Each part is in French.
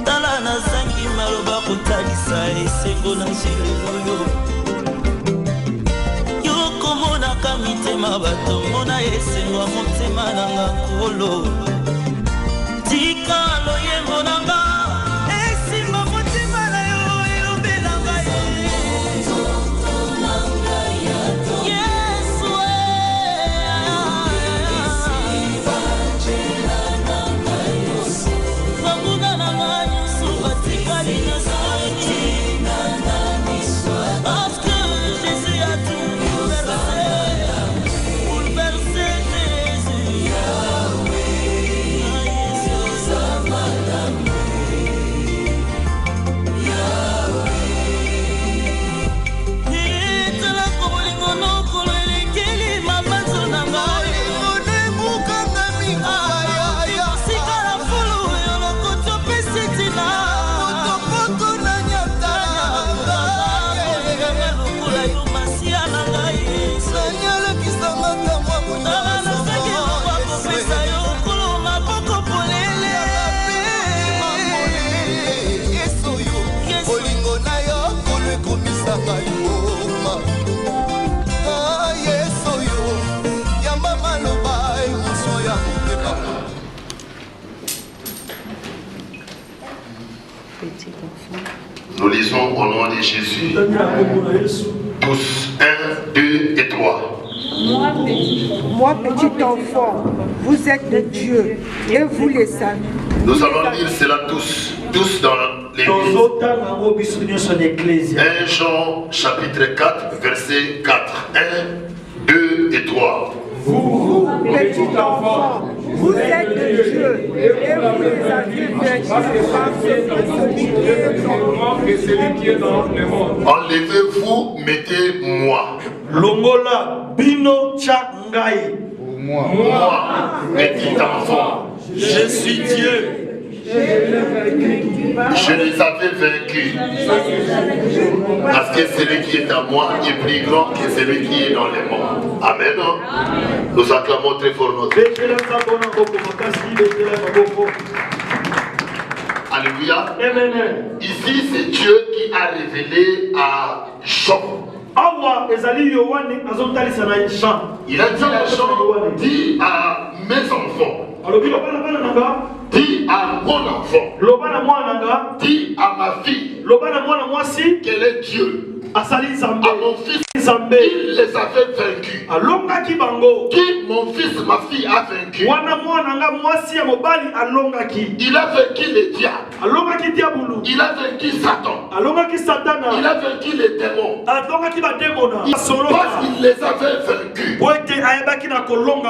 tala nazangi maloba kotalisa esengo na nzela yo komonaka mitema bato mona esengo ya motema nanga nkolo tika loyembo nanga esimba motema na yo elobelanga Nous lisons au nom de Jésus. Tous, 1, 2 et 3. Moi, petit enfant, vous êtes de Dieu et vous les savez. Nous allons lire cela tous dans l'église. 1 Jean chapitre 4, verset 4. 1, 2 et 3. Vous, petit enfant, vous êtes de Dieu et vous les avez vaincus par celui qui est dans le monde. Enlevez-vous, mettez-moi. Longola bino changai. Moi, petit enfant, Je suis Dieu. je les avais vaincus. Parce que celui qui est à moi est plus grand que celui qui est dans le monde. Amen. Nous acclamons très fort notre Dieu. Alléluia. Ici, c'est Dieu qui a révélé à Jean. Il a dit à Jean, dis à mes enfants, dis à mon enfant, dis à ma fille, quel est Dieu. À mon fils, il les avait vaincus. Qui mon fils, ma fille a vaincu. Il a vaincu les diables. Il a vaincu Satan. Il a vaincu les démons. Parce qu'il les avait vaincus.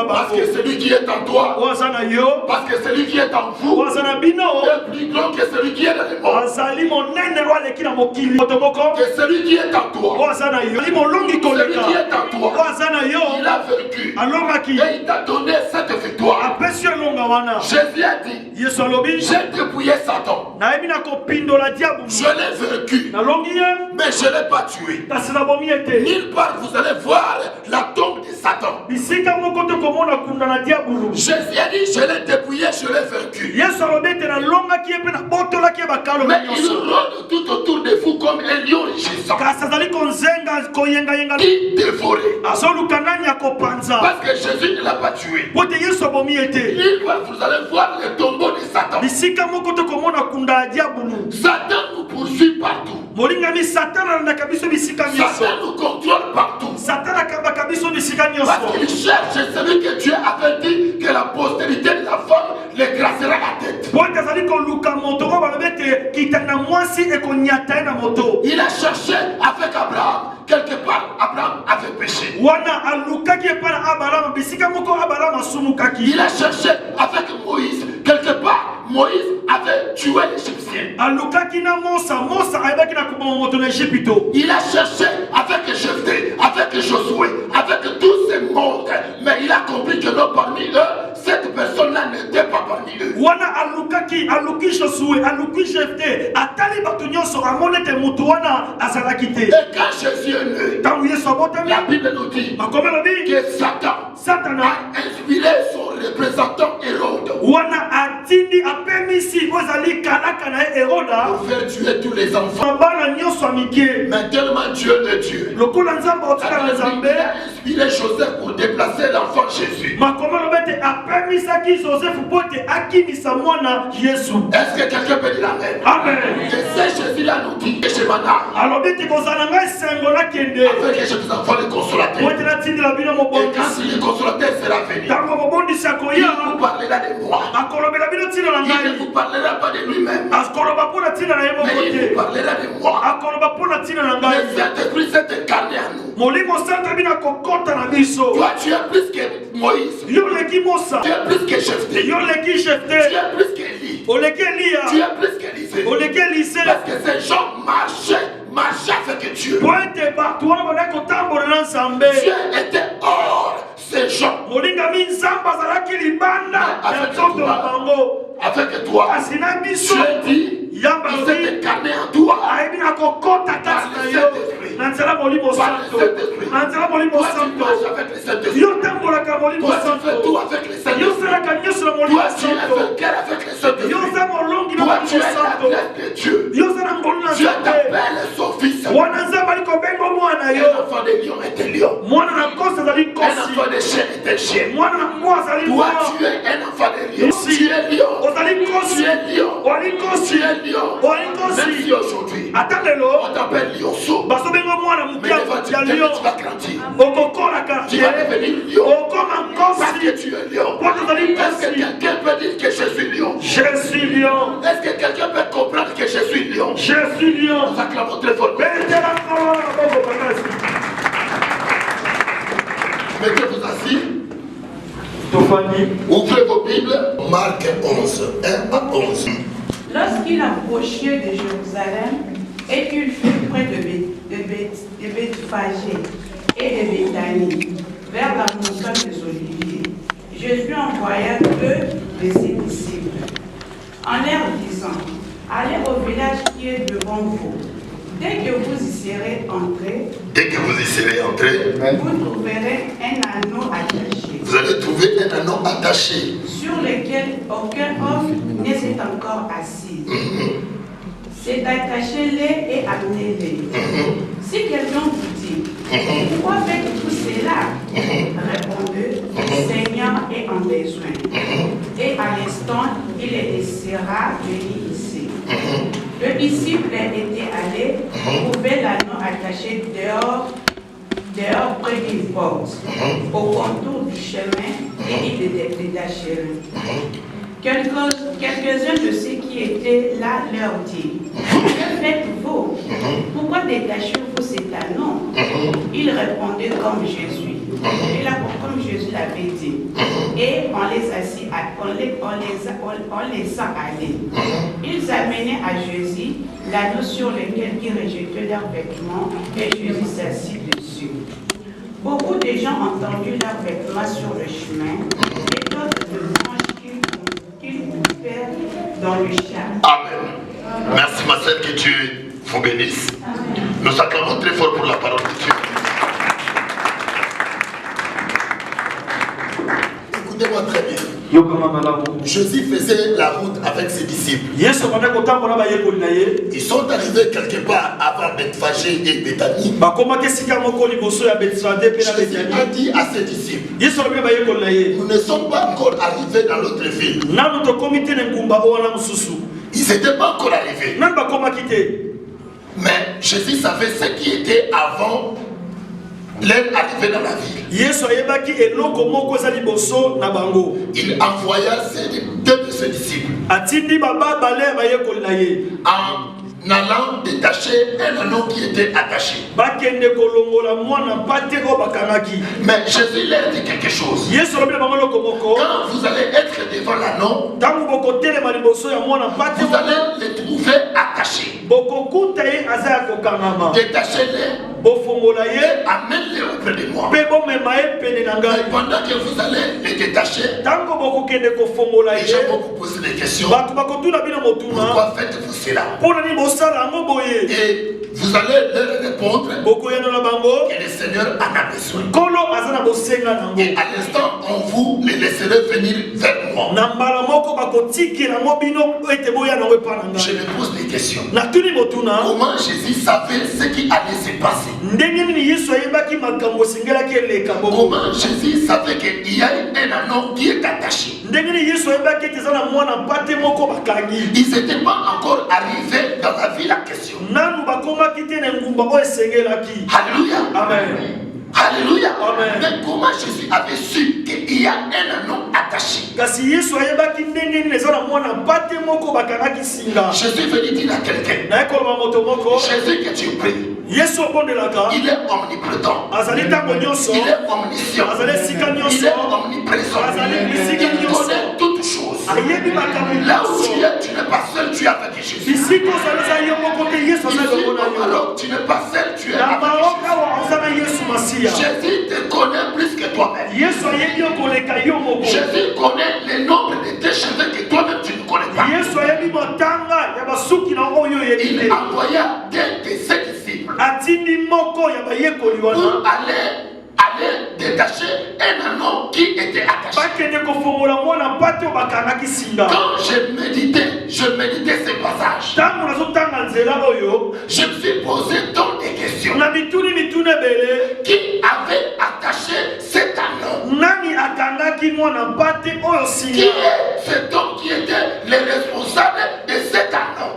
Parce que celui qui est en toi, parce que celui qui est en vous, est plus grand que celui qui est dans le monde. Que celui qui est en toi, celui qui est en toi, il a vaincu. Et il t'a donné cette victoire. Jésus a dit, j'ai dépouillé Satan. Je l'ai vaincu, mais je ne l'ai pas tué. Nulle part vous allez voir la tombe de Satan. Jésus a dit, je l'ai dépouillé, je l'ai vaincu. Mais il rôde tout autour de vous comme un lion rugissant. Qui dévorait. Parce que Jésus ne l'a pas tué. Nulle part vous allez voir le tombeau de Satan. Satan nous poursuit partout. Satan nous contrôle partout. Parce qu'il cherche celui que Dieu avait dit que la postérité de la femme l'écrasera la tête. Il a cherché avec Abraham. Quelque part, Abraham avait péché. Il a cherché avec Moïse. Quelque part, Moïse avait tué l'Égyptien. Il a cherché avec Jephthé, avec Josué, avec tous ces mondes. Mais il a compris que non, parmi eux, cette personne-là n'était pas parmi eux. Et quand Jésus est né, la Bible nous dit que Satan a inspiré son représentant Hérode. wana atindi apemisi ozali kalaka na Héroda pour faire tuer tous les enfants. bana nyonso mike. Mais tellement Dieu est Dieu. Le kola nzamba otika na Nzambe. Il a inspiré Joseph pour déplacer l'enfant Jésus. Makoma lobete apemisaki Joseph pote akimisa mwana Yesu. Est-ce que quelqu'un peut dire amen? Amen. Et c'est Jésus là nous dit que chez Mana. Alors bete kozala ngai sengo na kende. Afin que je vous envoie le consolateur. Pote na tindi la bino Et mobondi. quand le consolateur sera venu, Tango mobondi il sakoya. vous parlera de moi. Akolobela bino tina na Il ne ngai. vous parlera pas de lui-même, Akoloba pona tina na yemo mais il vous kote. parlera de moi. Akoloba pona tina na Le ngai. Saint-Esprit s'est incarné à nous. Molimo santa bina kokota na biso. Toi, tu es plus que Moïse. Yo leki Mosa. Tu es plus que Jephthé. Yo leki Tu Jephthé. es plus qu'Élie. Oleki Tu Elia. es plus qu'Élisée. Oleki Elise. Parce que ces gens marchaient avec Dieu. Poete bato wana bana kotambola na Nzambe. Dieu était hors ces gens. Molinga mi Nzambe azalaki libanda ya nzoto na bango. Avec toi, Kasi na biso. Dieu dit, Yamba il s'est lobi. incarné en toi. Ayebi na kokota kati na yo. Na nzela molimo santo. Na nzela molimo Toi, tu santo. marches avec le Saint-Esprit. Yo tambolaka molimo Toi, tu fais santo. tout avec le Yo Saint-Esprit. salaka nyonso na molimo Toi, tu es santo. vainqueur avec le Yo Saint-Esprit. za molongi na Toi, tu molimo es la santo. grâce de Dieu. Yo za na ngolu na Dieu Nzambe. t'appelle son fils. Wana Nzambe ali kobenga mwana yo. Un enfant de lion était lion. Mwana na kosi azali Un kosi. enfant de chien était chien. Mwana na mbwa azali Toi, mbwa. tu es un enfant de lion. Si. Tu es lion. Ozali Tu kosi. es lion. Wali kosi. Tu es lion. Wali Même kosi. si aujourd'hui, Ata lelo on t'appelle lionceau, basobenga mwana mais mokia devant Dieu, ya tu lion. vas grandir. Okokola Tu quartier. vas devenir lion. Okoma Parce que kosi. tu es lion. Kwa tozali Est-ce que kosi. quelqu'un peut dire que je suis lion? Je suis lion. Est-ce que quelqu'un peut comprendre que je suis lion? Je suis lion. Nous acclamons très fort. Bendela nkolo na bongo bakasi. Mettez-vous assis. Tofani. Ouvrez vos Bibles. Marc 11, 1 à 11. Lorsqu'il approchait de Jérusalem et qu'il fut près de Bethphagée et de Béthanie, vers la montagne des Oliviers, Jésus envoya deux de ses disciples en leur disant, allez au village qui est devant vous. Dès que vous y serez entrés, vous trouverez un anneau attaché, Vous allez trouver un anneau attaché sur lequel aucun homme ne s'est encore assis. C'est attachez-les et amenez-les. Si quelqu'un vous dit, pourquoi faites-vous cela? Répondez, le Seigneur est en besoin. Et à l'instant, il les laissera venir ici. Le disciple était allé, trouver l'anneau attaché dehors près d'une porte, au contour du chemin, et il le détachèrent. Quelques-uns de ceux qui étaient là leur dirent, que faites-vous? Pourquoi détachez-vous cet anneau? Ils répondaient comme Jésus. Et là, comme Jésus l'avait dit. Et on les assit, on les a allés. Ils amenaient à Jésus l'anneau sur lequel ils rejetaient leurs vêtements et Jésus s'assit dessus. Beaucoup de gens ont tendu leurs vêtements sur le chemin et d'autres de branches qu'ils coupèrent dans le champ. Amen. Merci ma sœur, que Dieu vous bénisse. Nous acclamons très fort pour la parole de Dieu. Écoutez-moi très bien. Jésus faisait la route avec ses disciples. Ils sont arrivés quelque part avant Bethphagée et Béthanie. Jésus a dit à ses disciples, nous ne sommes pas encore arrivés dans l'autre ville. Ils n'étaient pas encore arrivés. Mais Jésus savait ce qui était avant leur arrivée dans la ville. Il envoya deux de ses disciples en allant détacher un anneau qui était attaché. Mais Jésus leur dit quelque chose. Quand vous allez être devant l'anneau, vous allez les trouver attachés. Détachez-les. Amène-les auprès de moi. Et pendant que vous allez les détacher, les gens vont vous poser des questions. Pourquoi faites-vous cela? Et vous allez leur répondre que le Seigneur en a besoin. Et à l'instant, on vous les laisserait venir vers moi. Je me pose des questions. Comment Jésus savait ce qui allait se passer? Comment Jésus savait qu'il y a un anneau qui est attaché? Ils n'étaient pas encore arrivés dans la vie, la question. Alléluia. Amen. Alléluia. Amen. Mais comment Jésus avait su qu'il y a un anneau attaché? Jésus venait dire à quelqu'un, Jésus que tu pries, il est omnipotent, il est omniscient, il est omniprésent, il connaît toutes choses. Là où tu es, tu n'es pas seul, tu es avec Jésus. Ici, alors tu n'es pas seul, tu es avec Jésus. Jésus te connaît plus que toi-même. Jésus connaît le nombre de tes cheveux que toi-même tu ne connais pas. Il envoya des de ses disciples pour aller détacher un anneau qui était attaché. Quand je méditais ce passage, je me suis posé tant de questions. Qui avait attaché cet anneau? Qui est cet homme qui était le responsable de cet anneau?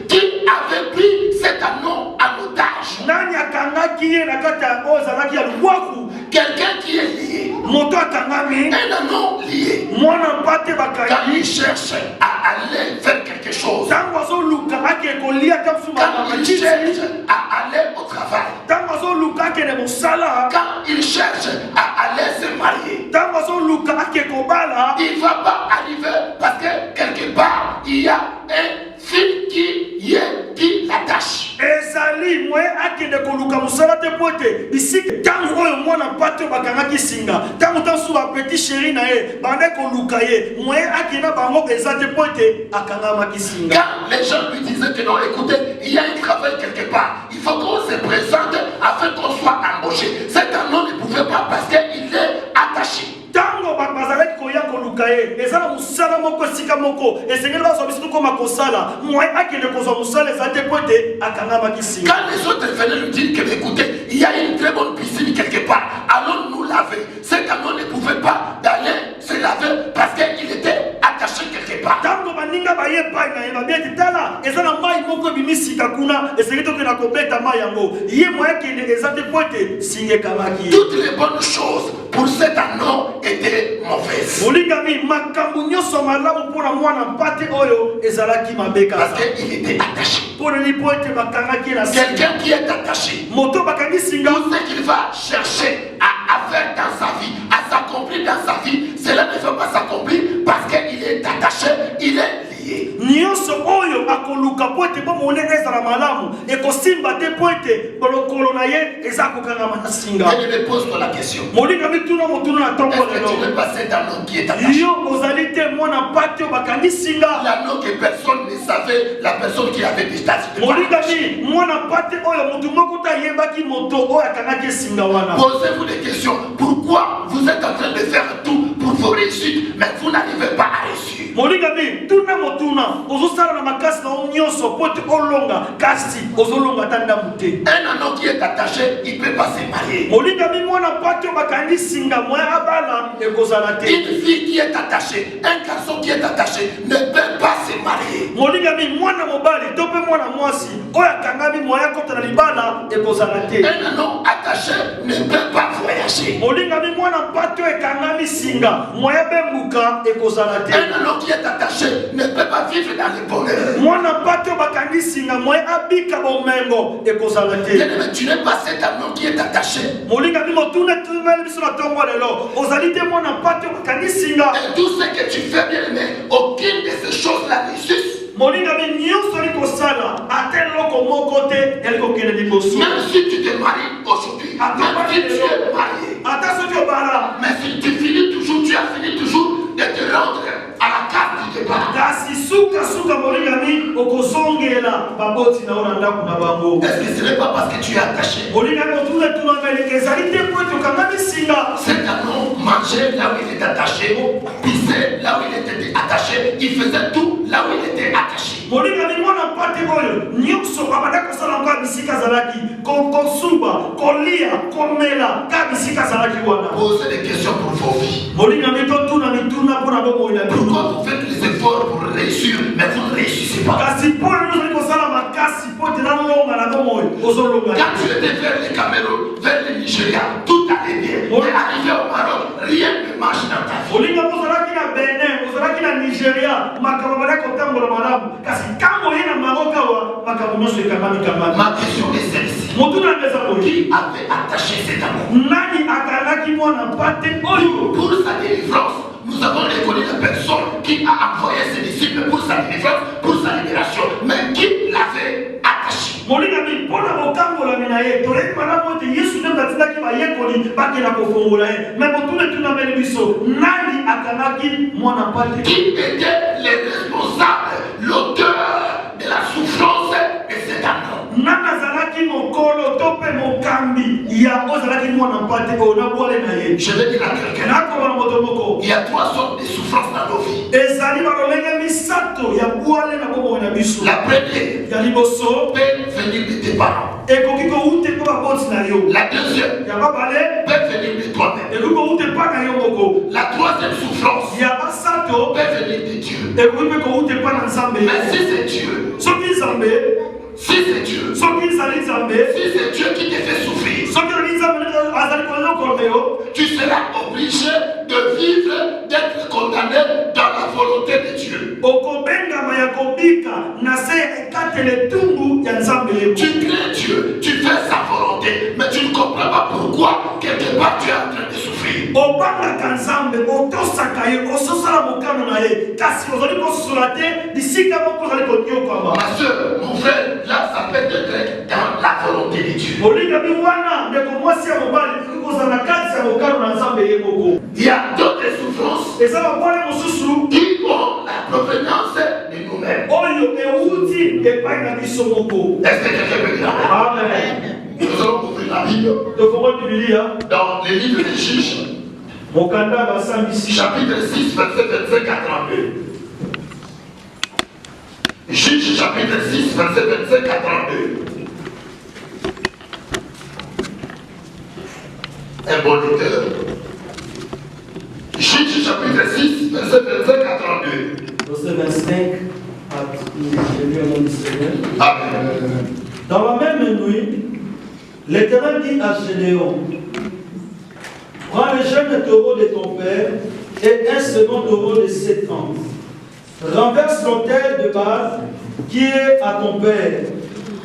Qui avait pris cet anneau en otage? Quelqu'un qui est lié. Un anneau lié. Quand il cherche à aller faire quelque chose, quand il cherche à aller au travail, quand il cherche à aller se marier, il ne va pas arriver parce que quelque part il y a un fil qui l'attache. Quand les gens lui disaient que non, écoutez, il y a un travail quelque part, il faut qu'on se présente afin qu'on soit embauché. Cet homme ne pouvait pas parce qu'il est attaché. Quand les autres venaient lui dire que écoutez, il y a une très bonne piscine quelque part, allons nous laver. Cet homme ne pouvait pas d'aller se laver parce qu'il était attaché quelque part. Toutes les bonnes choses pour cet anneau étaient mauvaises. Parce qu'il était attaché. Quelqu'un qui est attaché, tout ce qu'il va chercher à faire dans sa vie, à s'accomplir dans sa vie, cela ne peut pas s'accomplir parce qu'il est attaché, il est lié. Je me pose la question. Est-ce que tu n'es pas cet anneau qui est attaché? L'anneau que personne ne savait, la personne qui avait des stades. Posez-vous des questions. Pourquoi vous êtes en train de faire tout pour vos réussites, mais vous n'arrivez pas à réussir? Un anneau qui est attaché, il ne peut pas se marier. Une fille qui est attachée, un garçon qui est attaché ne peut pas se marier. Un anneau attaché ne peut pas voyager. Un anneau qui est attaché ne peut pas vivre dans le bonheur. Mais tu n'es pas cet anneau qui est attaché. Et tout ce que tu fais, bien aimé, aucune de ces choses-là n'existe. Même si tu te maries aujourd'hui, même si tu es marié, mais si tu finis toujours, tu as fini toujours de te rendre à la case du départ. Est-ce que ce n'est pas parce que tu es attaché? Cet amour mangeait là où il était attaché, pissait là où il était attaché, il faisait tout là où il était attaché. Posez des questions pour vos vies. Pourquoi vous faites les efforts pour réussir, mais vous ne réussissez pas? Quand tu étais vers les Cameroun, vers le Nigeria, tout allait bien. Mais arrivé au Maroc, rien ne marche dans ta vie. Ma question est celle-ci. Qui avait attaché cet amour? Pour sa délivrance, nous avons reconnu la personne qui a envoyé ses disciples pour sa délivrance, pour sa libération, mais qui l'avait attaché? Qui était les responsables, l'auteur de la souffrance de cet amour? Je vais dire à quelqu'un, il y a 3 sortes de souffrances dans nos vies. La première peut venir de tes parents. La deuxième peut venir de toi-même. La troisième souffrance peut venir de Dieu. Mais si c'est Dieu, si c'est Dieu qui te fait souffrir, tu seras obligé de vivre, d'être condamné dans la volonté de Dieu. Tu crains Dieu, tu fais sa volonté, mais tu ne comprends pas pourquoi quelque part tu es en train de souffrir. Ma soeur, mon frère, là ça peut être dans la volonté de Dieu. Il y a d'autres souffrances qui ont la provenance de nous-mêmes. Est-ce que quelqu'un peut dire amen? Nous allons ouvrir la Bible dans les livres des Juges, chapitre 6, verset 25 à 32. Juges, chapitre 6, verset 25 à 32. Un bon lecteur. Juges, chapitre 6, verset 25 à 32. Verset 25 à Amen. Dans la même nuit, l'Éternel dit à Gédéon, prends le jeune taureau de ton père et un second taureau de 7 ans. Renverse l'autel de Baal qui est à ton père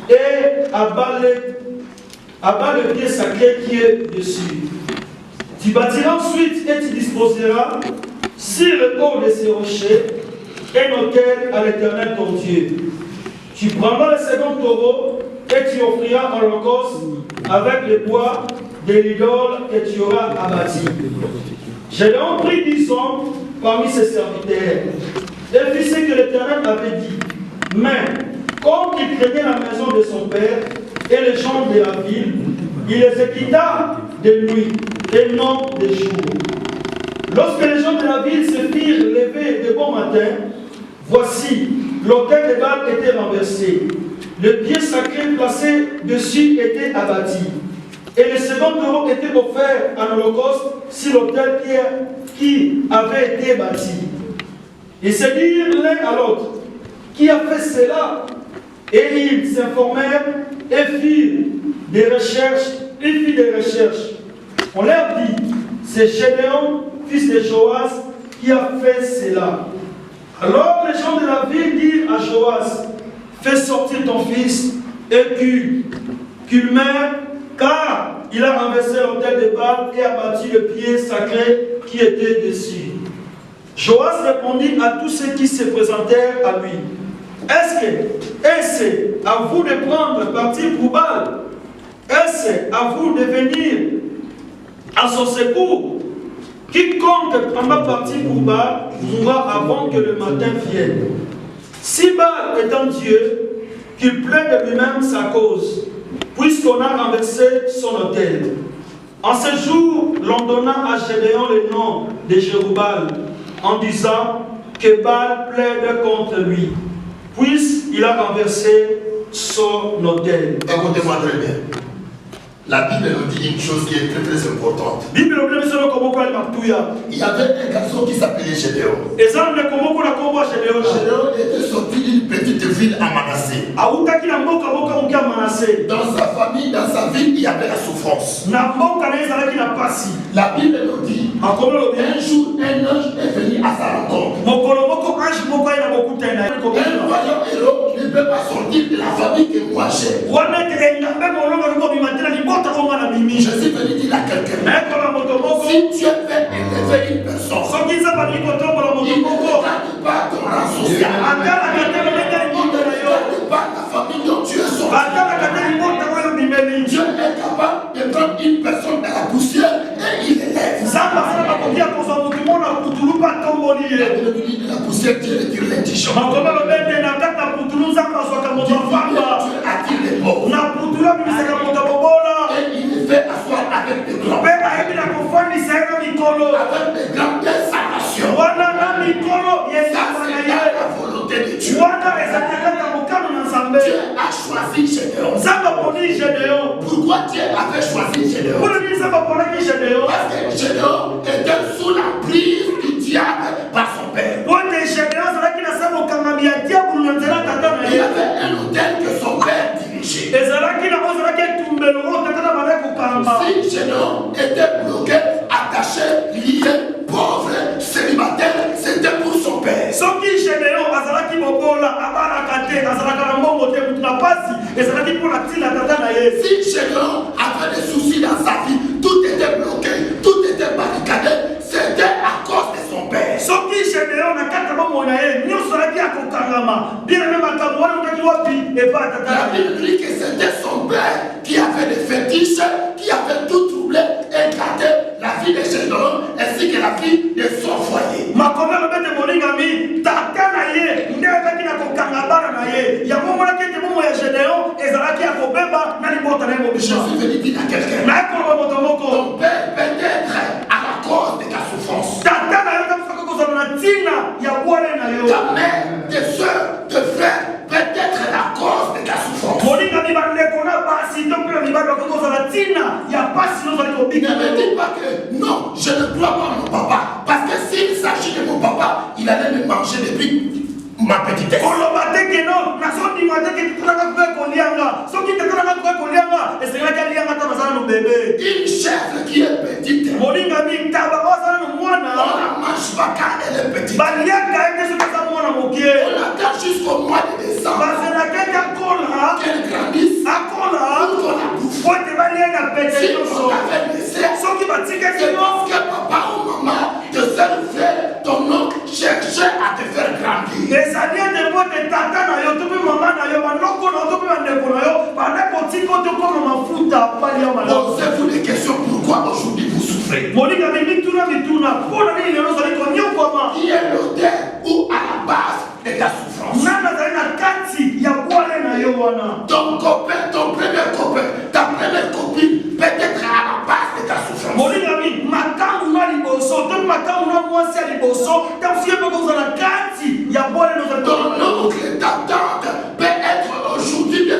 et abat le pied sacré qui est dessus. Tu bâtiras ensuite et tu disposeras sur le haut de ces rochers un autel à l'Éternel ton Dieu. Tu prendras le second taureau et tu offriras en holocauste avec le bois de l'idole que tu auras abattu. Gédéon prit 10 hommes parmi ses serviteurs et fit ce que l'Éternel avait dit. Mais comme il craignait la maison de son père et les gens de la ville, il les quitta de nuit et non de jour. Lorsque les gens de la ville se firent lever de bon matin, voici, l'autel de Baal était renversé. Le pied sacré placé dessus était abattu. Et le second taureau était offert en holocauste sur l'autel qui avait été bâti. Ils se dirent l'un à l'autre, qui a fait cela? Et ils s'informèrent et firent des recherches. On leur dit, c'est Gédéon, fils de Joas, qui a fait cela. Alors les gens de la ville dirent à Joas, fais sortir ton fils et qu'il meure, car il a renversé l'autel de Baal et abattu le pied sacré qui était dessus. Joas répondit à tous ceux qui se présentèrent à lui, est-ce à vous de prendre parti pour Baal? Est-ce à vous de venir à son secours? Quiconque prendra parti pour Baal mourra avant que le matin vienne. Si Baal est un Dieu, qu'il plaide de lui-même sa cause, puisqu'on a renversé son autel. En ce jour, l'on donna à Gédéon le nom de Jérubal, en disant que Baal plaide contre lui, puisqu'il a renversé son autel. Écoutez-moi très bien. La Bible nous dit une chose qui est très très importante. Il y avait un garçon qui s'appelait Gédéon. Gédéon était sorti d'une petite ville à Manassé. Dans sa famille, dans sa ville, il y avait la souffrance. La Bible nous dit un jour, un ange est venu à sa rencontre. Un voyant héros ne peut pas sortir de la famille que moi j'ai. Je suis venu dire à quelqu'un, si tu es fait élever une personne, il ne regarde pas ton rang social, il ne regarde pas la famille dont tu es sorti. Dieu est capable de prendre une personne dans la poussière et il élève. La poussière, Dieu retire les tiges. Dieu attire les morts. Et il les fait asseoir avec des grands. Avec des grandes exhalations. Ça, c'est la volonté de Dieu. Dieu a choisi Gédéon. Pourquoi Dieu avait choisi Gédéon? Parce que Gédéon était sous la prise du diable par son père. Il y avait un hôtel que son père dirigeait. Si Gédéon était bloqué, attaché, lié, pauvre, célibataire, c'était pour son père. Si Gédéon avait des soucis dans sa vie, tout était bloqué, tout était barricadé, c'était à cause de son père. La Bible dit que c'était son père qui avait des fétiches, qui avait tout troublé et gardé la vie de Gédéon ainsi que la vie de son foyer. Je suis venu dire à quelqu'un, ton père peut-être à la cause de ta souffrance. Ta mère, tes soeurs, tes frères, peut-être la cause de ta souffrance. Ne me dis pas que non, je ne crois pas à mon papa. Parce que s'il s'agit de mon papa, il allait me manger depuis ma petitesse. Une chèvre qui est petite, on la mange pas quand elle est petite. On la garde jusqu'au mois de décembre. Qu'elle grandisse, pour qu'on la bouffe. Si on l'avait laissé, c'est parce que papa ou maman, te seul frère, ton oncle cherchait à te faire grandir. Posez-vous des questions, pourquoi aujourd'hui vous souffrez? Qui est l'auteur ou à la base de ta souffrance? Ton copain, ton premier copain, ta première copine, peut-être à la base de ta souffrance. Ton oncle, ta tante peut être aujourd'hui bien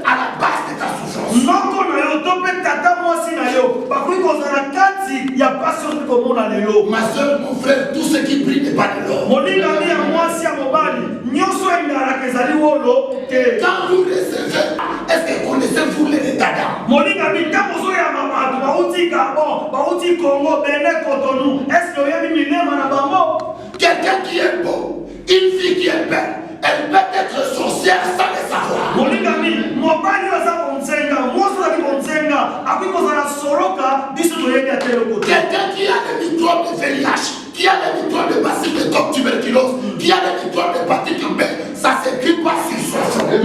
à la base de ta souffrance. Ma soeur, mon frère, tout ce qui brille n'est pas de l'or. Quand vous recevez, est-ce que connaissez-vous l'état d'âme? Quelqu'un qui est beau, une fille qui est belle, elle peut être sorcière sans le savoir. Quelqu'un qui a le microbe de VIH, qui a le microbe de bacille de tuberculose, qui a le microbe de hépatite B, ça s'écrit pas sur son front.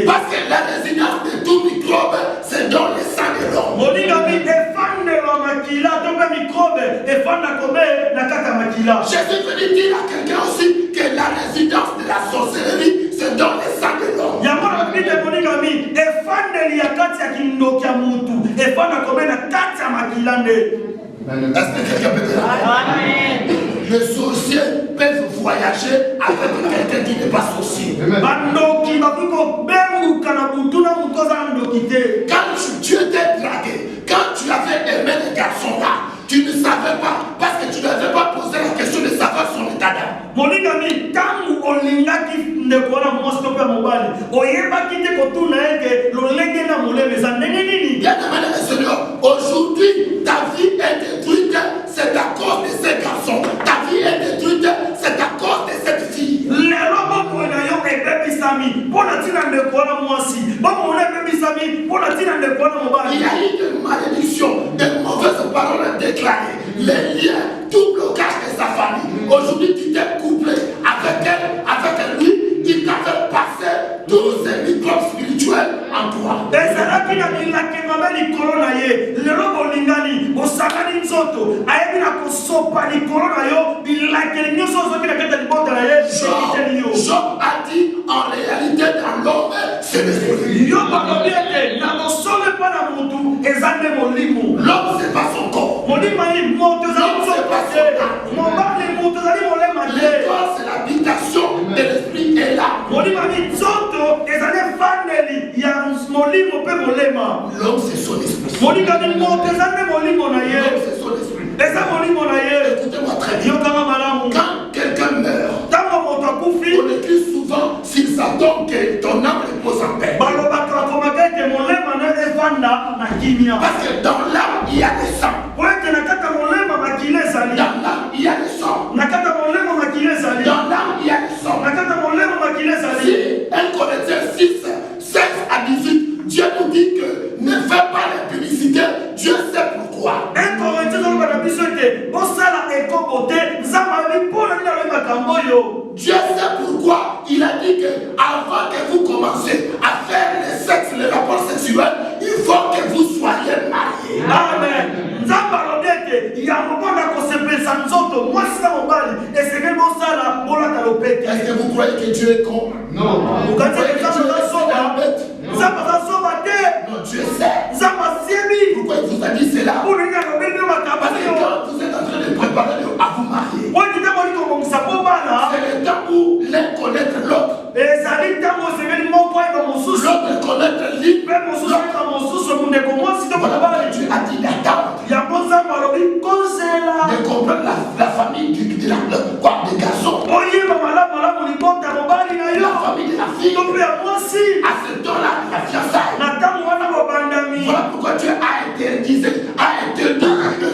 Parce que la résilience de tout microbe, c'est dans le sang de l'homme. makila to pe microbe et fanda comme na kata makila. Jésus veut dire à quelqu'un aussi que la résidence de la sorcellerie c'est dans les sangs de l'homme. Yamona bide monigami e fanda li yakati ya kindokia mutu e fanda comme na kata makila nde. Est-ce que quelqu'un peut dire Amen? Les sorciers peuvent voyager avec quelqu'un qui n'est pas sorcier. Quand tu étais dragué, quand tu avais aimé les garçons là, tu ne savais pas, parce que tu n'avais pas posé la question de savoir son état d'âme. Aujourd'hui, ta vie est détruite, c'est à cause de ces garçons. Ta vie est détruite, c'est à cause de cette fille. Il y a eu des malédictions, des mauvaises paroles déclarées, les liens, tout blocage de sa famille. Aujourd'hui, tu t'es couplé avec elle, avec lui, il t'avait passé tous ces microbes spirituels en toi. Job a dit en réalité dans l'homme, c'est l'esprit. L'homme c'est pas son corps. L'homme c'est pas son âme. Le corps c'est l'habitation de l'esprit et l'âme. L'homme c'est son esprit. L'homme c'est son esprit. Écoutez-moi très bien. Quand quelqu'un meurt, on écrit souvent s'il s'attend que ton âme repose en paix. Parce que dans l'âme il y a le sang. Dans l'âme il y a le sang. Dans l'âme il y a le sang. Si 1 Corinthiens 6, 16 à 18, Dieu nous dit que ne fais pas l'impublicité, Dieu sait pourquoi. Dieu sait pourquoi. Il a dit que avant que vous commencez à faire le sexe, le rapport sexuel, il faut que vous soyez mariés. Amen. Est-ce que vous croyez que Dieu est con? Non. Vous croyez que Dieu est bête? Non, Dieu sait. Pourquoi il vous a dit cela? Parce que quand vous êtes en train de préparer à vous marier, c'est le temps où l'un connaît l'autre. L'autre connaît lui. Voilà, Dieu a dit d'attendre. De comprendre la famille des garçons. La famille de la fille. À ce temps-là, la fiançaille. Voilà pourquoi Dieu a interdit de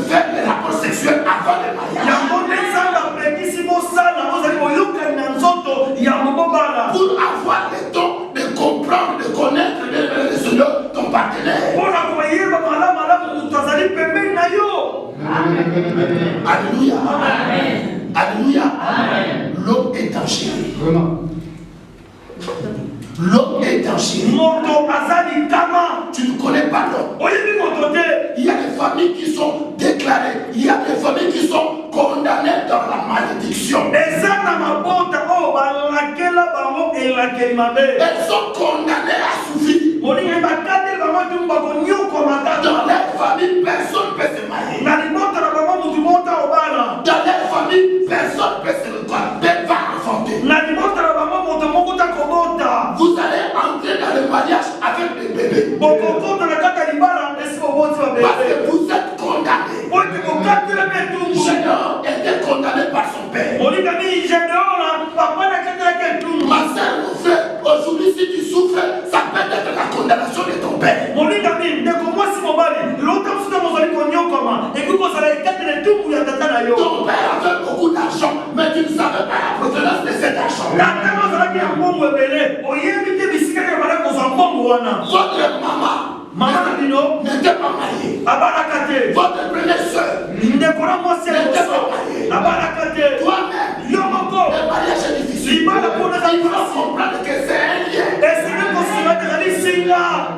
faire les rapports sexuels avant le mariage. Pour avoir le temps de comprendre, de connaître le Seigneur, ton partenaire. Alléluia. Amen. Alléluia. Amen. L'homme est en chérie. L'homme est en chérie. Tu ne connais pas l'homme. Il y a des familles qui sont déclarées. Il y a des familles qui sont condamnées dans la malédiction. Elles sont condamnées à souffrir. Dans les familles, personne ne peut se marier. Dans les familles, personne ne peut se enfanter. Vous allez entrer dans le mariage avec des bébés. Parce que vous êtes condamné. Gédéon était condamné par son père. Ma soeur, mon frère, aujourd'hui si tu souffres, ça peut être la condamnation de ton père. Ton père avait beaucoup d'argent, mais tu ne savais pas la provenance de cet argent. Votre maman n'était pas mariée. Votre première soeur n'était pas mariée. Toi-même, le mariage est difficile. Il faut comprendre que c'est un lien.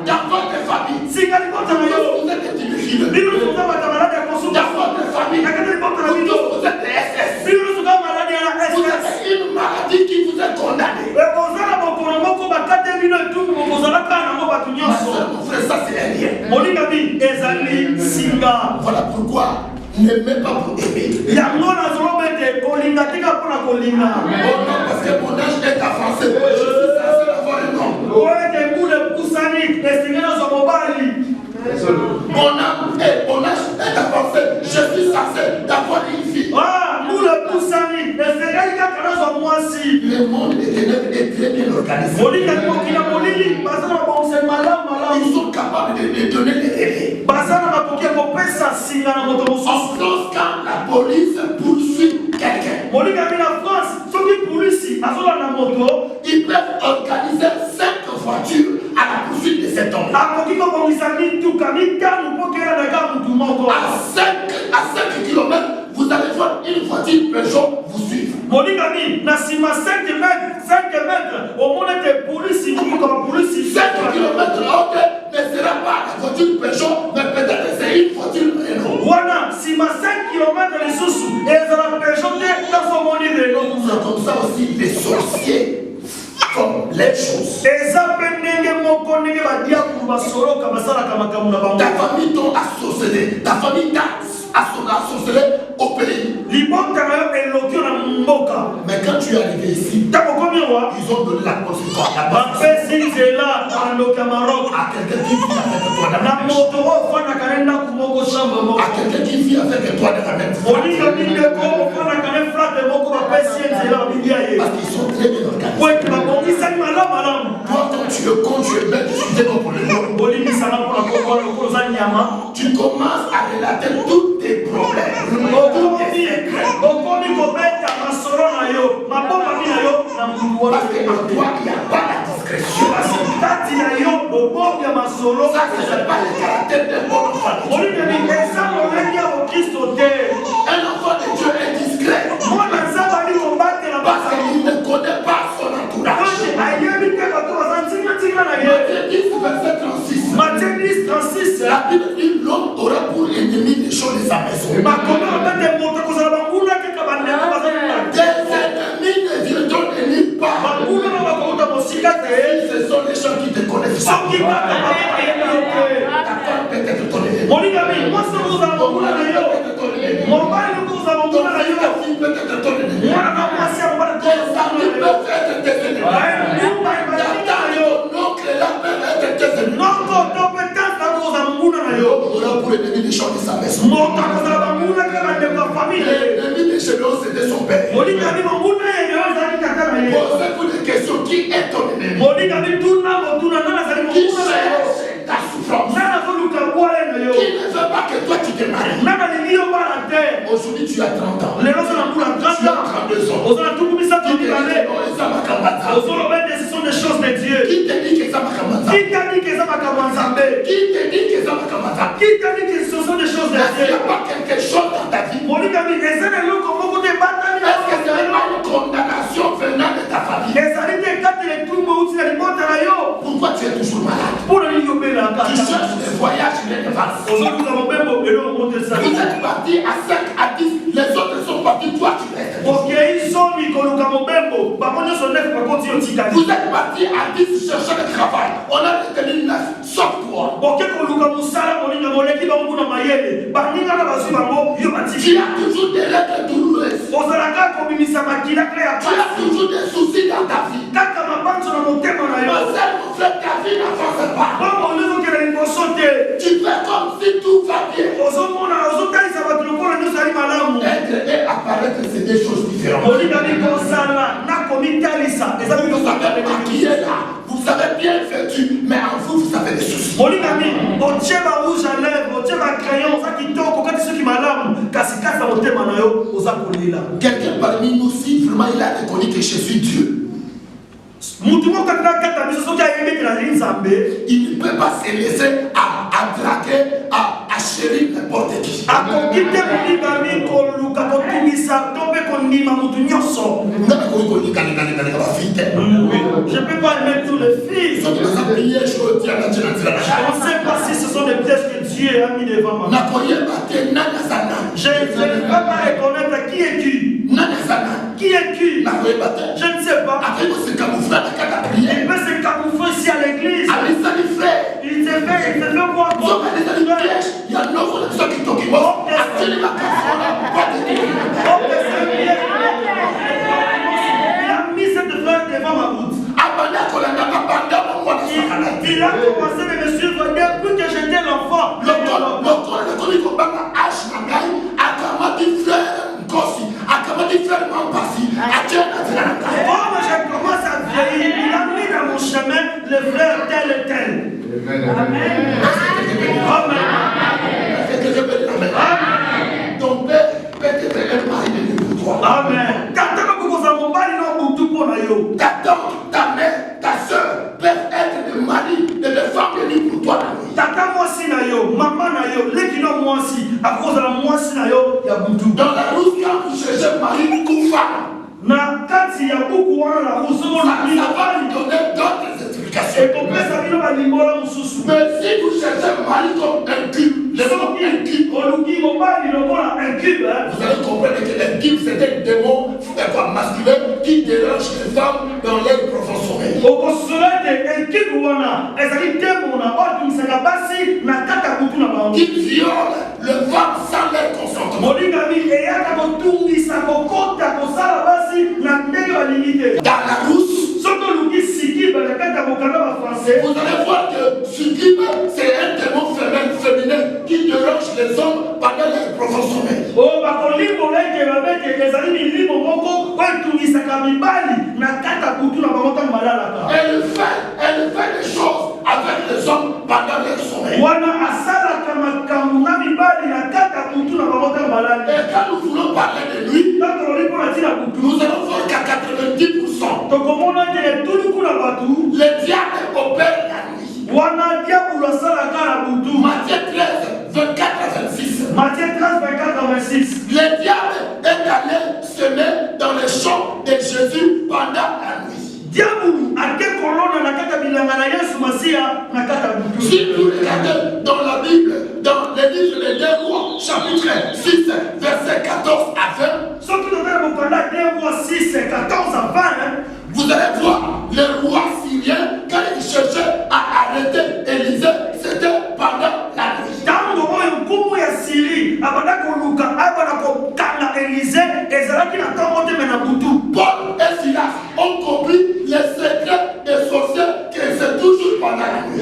Dans votre famille, vous êtes difficile. n'aimez pas pour aimer. Parce que mon âge est avancé. Je suis censé avoir un nom. Mon âme et mon âge est avancé. Je suis censé d'avoir une fille. Le monde des ténèbres est très bien organisé. Ils sont capables de donner des relais. En France, quand la police poursuit quelqu'un, ils peuvent organiser 5 voitures à la poursuite de cet homme. À 5 kilomètres, vous allez voir une voiture Peugeot vous suivre. 5 mètres, au moins des policiers, kilomètres, ne sera pas la voiture Peugeot, mais peut-être que c'est une voiture Renault. Voilà, si ma 5 km les sous, et elles ont Peugeot dans son monde Renault. Comme ça aussi, les sorciers font les choses. Ta famille t'a assocelé, ta famille t'a assocelé au pays. Mais quand tu es arrivé ici, ils ont donné la conséquence. À quelqu'un qui vit avec toi dans la même chambre. À quelqu'un qui vit avec toi dans la même famille. Parce qu'ils sont très bien organisés. Toi, quand tu es con, tu es bête, tu es bon pour le nom. Tu commences à relater tous tes problèmes. Parce qu'en toi, il n'y a pas la discrétion. Ça, c'est pas le caractère d'un bon enfant. Un enfant de Dieu est discret. Parce qu'il ne connaît pas son entourage. Matthieu 10, verset 36. La Bible dit l'homme aura pour ennemi les choses de sa maison. Des ennemis ne viendront de nulle part. Ce sont les gens qui te connaissent. Ta femme peut-être ton ennemi. Ton mari peut-être ton ennemi. Ton fille peut-être ton ennemi. Tes amis peuvent être tes ennemis. Ta tante et ton oncle là peuvent être tes ennemis. Aura pour ennemi les gens de sa maison. L'ennemi de chez nous, c'était son père. Posez-vous des questions. Qui est ton ennemi? Qui cherche ta souffrance? Qui ne veut pas que toi tu te maries? Aujourd'hui tu as 30 ans. Tu as 32 ans. Qui te dit des choses de Dieu. Qui te dit que ça m'a commencé? Qui t'a dit que ça m'a commencé? Qui te dit que ça m'a commencé? Qui t'a dit que ce sont des choses de Dieu? Est-ce qu'il n'y a pas quelque chose dans ta vie? Est-ce que c'est pas une condamnation venant de ta famille? Pourquoi tu es toujours malade? Tu cherches des voyages et des vacances. Vous êtes partis à 5 à 10, les autres sont partis, toi tu restes. Vous êtes partis à 10 chercher le travail. On a retenu 9, sauf toi. Tu as toujours des lettres douloureuses. Tu as toujours des soucis dans ta vie. Mon frère, ta vie n'avance pas. Tu fais comme si tout va bien. Être et apparaître, c'est des choses différentes. Vous savez maquiller là, vous savez bien vêtu, mais en vous, vous avez des soucis. Quelqu'un parmi nous, si vraiment il a reconnu que je suis Dieu, il ne peut pas se laisser à draguer, à chérir n'importe qui. Je ne peux pas aimer tous les filles. Je ne sais pas si ce sont des pièces que Dieu a mis devant moi. Je ne peux pas reconnaître qui est qui. Qui est qui? Je ne sais pas. Il peut se camoufler ici à l'église. Il s'est fait voir comme il y a 9 ans qui t'ont dit, moi, il a mis cette fleur devant ma route. Il a commencé de me suivre depuis que j'étais l'enfant. Comme je commence à vieillir, il a mis dans mon chemin les fleurs tel et tel. Amen. Amen. Ton père peut être un mari de Dieu pour toi. Amen. Ta mère, ta soeur peuvent être des maris et des femmes de Dieu pour toi. Tata moi si na yo, maman na yo, lekino moi si, à cause de la moi si na yo, ya butu. Dans la route, quand vous cherchez mari ou femme, na kati ya buku wana la route, ça va lui donner d'autres explications. Et qu'on peut s'habiller à l'immola mususu. Mais si vous cherchez mari comme un cube, les hommes un cube, vous allez comprendre que un cube c'était un démon masculin qui dérange les femmes dans leur profond sommeil. Qui viole les femmes sans leur consentement. Dans la rousse, vous allez voir que Sukib, c'est un démon féminin qui dérange les hommes pendant leur profond sommeil. Elle fait des choses avec les hommes pendant leur sommeil. Et quand nous voulons parler de lui, nous allons voir qu'à 90%, le diable opère la nuit. Matthieu 13, 24 à 26. Matthieu 13, 24 à 26. Le diable est allé semer dans les champs de Jésus pendant la nuit. Si vous regardez dans la Bible, dans le livre des 2 Rois, chapitre 6, verset 14 à 20, vous allez voir le roi syrien, quand il cherchait à arrêter Élisée, c'était pendant la nuit. Paul et Silas ont compris les secrets des sorciers que c'est toujours pendant la nuit.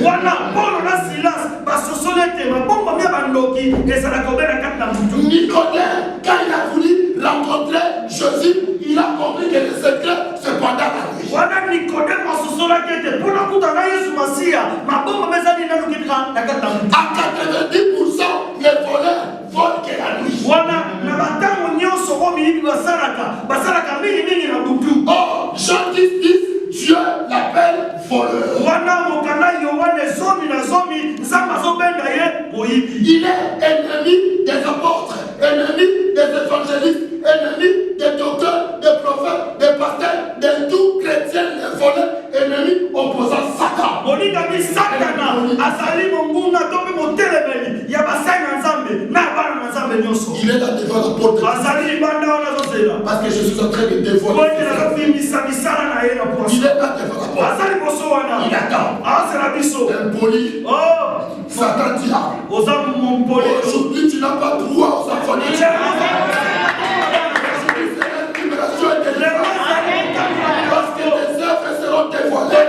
Nicodème, quand il a voulu rencontrer Jésus, il a compris que le secret c'est pendant la nuit. À 90%, les voleurs volent que la nuit. Oh, Jean 10, Dieu l'appelle voleur. Il est ennemi des apôtres, ennemi des évangélistes, ennemi des docteurs, des prophètes, des pasteurs, de tout chrétien, les voleurs, ennemi opposant Satan. Il est là devant la porte. Parce que je suis en train de dévoiler. Il est là devant la porte. Il attend. Impoli. Satan dit, aujourd'hui tu n'as pas droit aux enfants de Dieu. Parce que les œuvres seront dévoilées.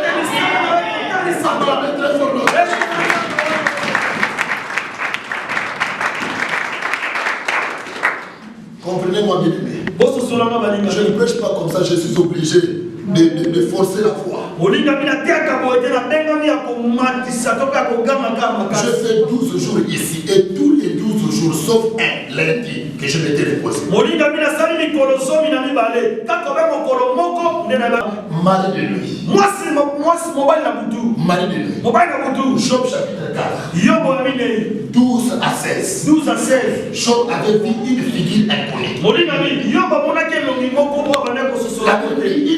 Comprenez-moi bien aimé. Je ne prêche pas comme ça, je suis obligé de forcer la foi. Je fais 12 jours ici et tous les 12 jours, sauf un lundi, que je m'étais reposé. Mari de nuit. Mari de nuit. Job chapitre 4. 12 à 16. Job avait vu une figure inconnue.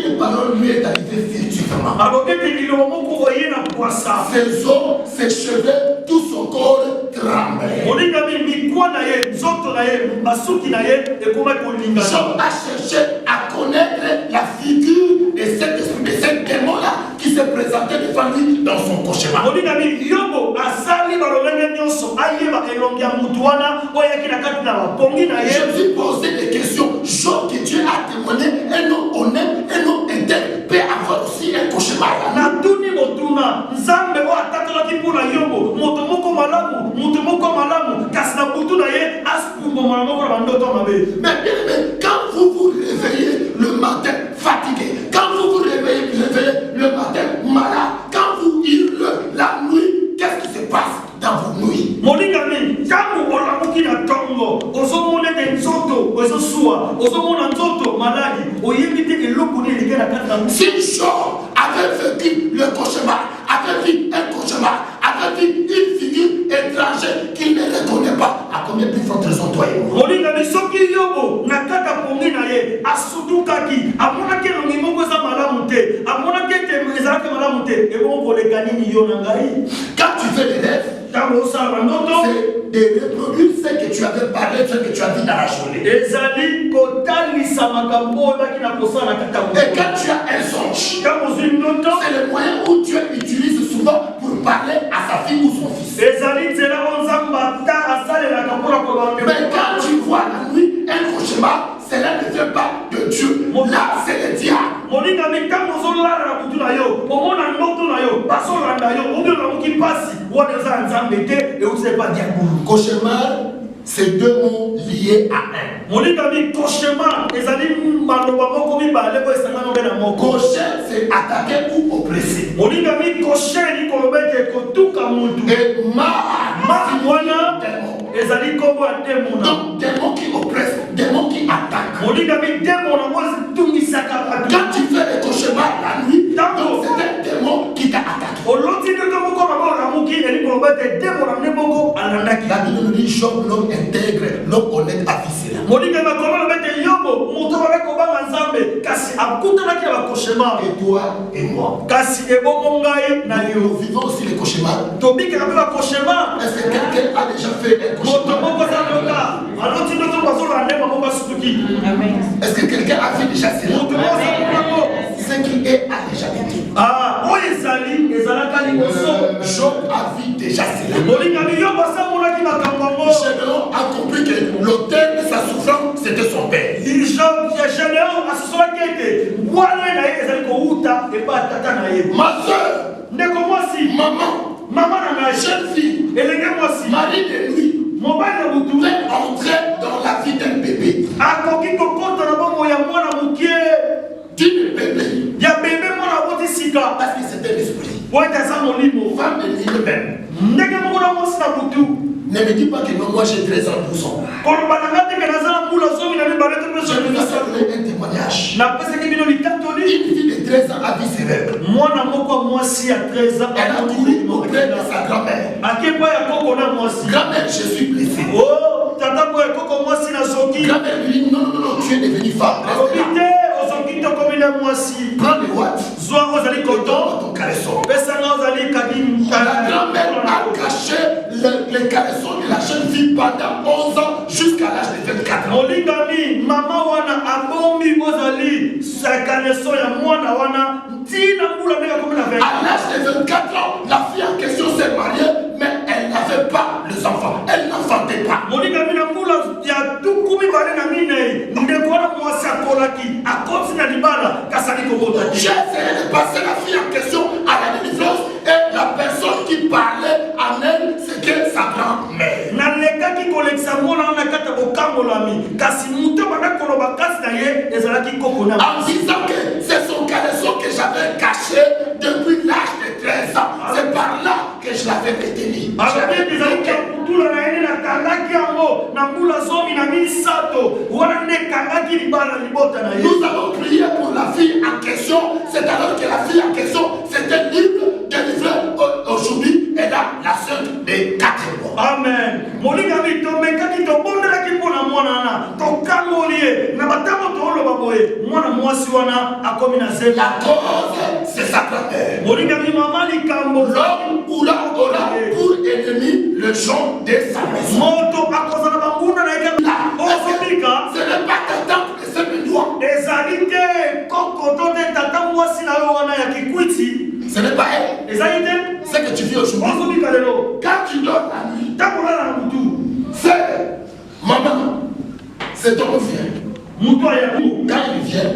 Une parole lui est arrivée furtivement. Ses os, ses cheveux, tout son corps tremblait. Job a cherché à connaître la figure de cet esprit, de cet démon-là qui se présentait devant lui dans son cauchemar. Je me suis posé des questions. Job que Dieu a témoigné, un homme honnête, un homme intègre, peut avoir aussi un cauchemar. Mais bien aimé, quand vous vous réveillez le matin fatigué, quand vous vous réveillez le matin malade, quand vous hurlez la nuit, qu'est-ce qui se passe dans vos nuits? Si Job avait vécu le cauchemar, avait vu un cauchemar, avait vu une figure étrangère qu'il ne reconnaît pas, à combien plus forte raison toi et moi? Quand tu fais des rêves, c'est de reproduire ce que tu avais parlé, ce que tu as dit dans la journée. Et quand tu as un songe, c'est le moyen où tu utilises souvent pour parler à sa fille ou son fils. Mais quand tu vois la nuit un cauchemar, cela ne vient pas de Dieu. Là, c'est le diable. Cauchemar, c'est deux mots liés à un. Gaucher, c'est attaquer ou oppresser. Et donc, démon qui oppresse, démon qui attaque. Quand tu fais des cauchemars la nuit, donc c'est un démon qui t'a attaqué. La Bible nous dit Job, l'homme intègre, l'homme honnête a visé. Et toi et moi, nous vivons aussi les cauchemars. Est-ce que quelqu'un a déjà fait un cauchemar? Est-ce que quelqu'un a fait déjà cela? Ce qui est a déjà vécu. Job a vu déjà cela. Gédéon a compris que l'auteur de sa souffrance, c'était son père. Ma soeur, maman, jeune fille, Marie de nuit, fait entrer dans la vie d'un bébé. D'une bébé. Parce que c'était l'esprit. Femme de nuit même. Ne me dis pas que non, moi j'ai 13 ans, 12 ans. Je vais vous donner un témoignage. Une fille de 13 ans a vu ses rêves. Elle a couru auprès de sa grand-mère. Grand-mère, je suis blessée. Grand-mère lui dit non, tu es devenue femme. Prends le watt. Ton caleçon. La grand-mère a caché les caleçons de la jeune fille pendant 11 ans jusqu'à l'âge de 24 ans. À l'âge de 24 ans, la fille en question s'est mariée, mais elle n'avait pas les enfants. Elle n'enfantait pas. J'ai essayé de passer la fille en question à la délivrance et la personne qui parlait en elle, c'était sa grand-mère. En disant que c'est son caleçon que j'avais caché depuis l'âge de 13 ans. C'est par là que je l'avais retenu. Nous avons prié pour la fille en question. C'est alors que la fille en question s'était libre de livrer aujourd'hui. Elle a la sœur de 4 mois. Amen. La cause, c'est sa grand-mère. L'homme aura pour ennemi le gens de sa maison. Ce n'est pas ta tante que c'est le doigt. Ce n'est pas elle. C'est que tu vis aujourd'hui. Quand tu dors la nuit, c'est Quand il vient,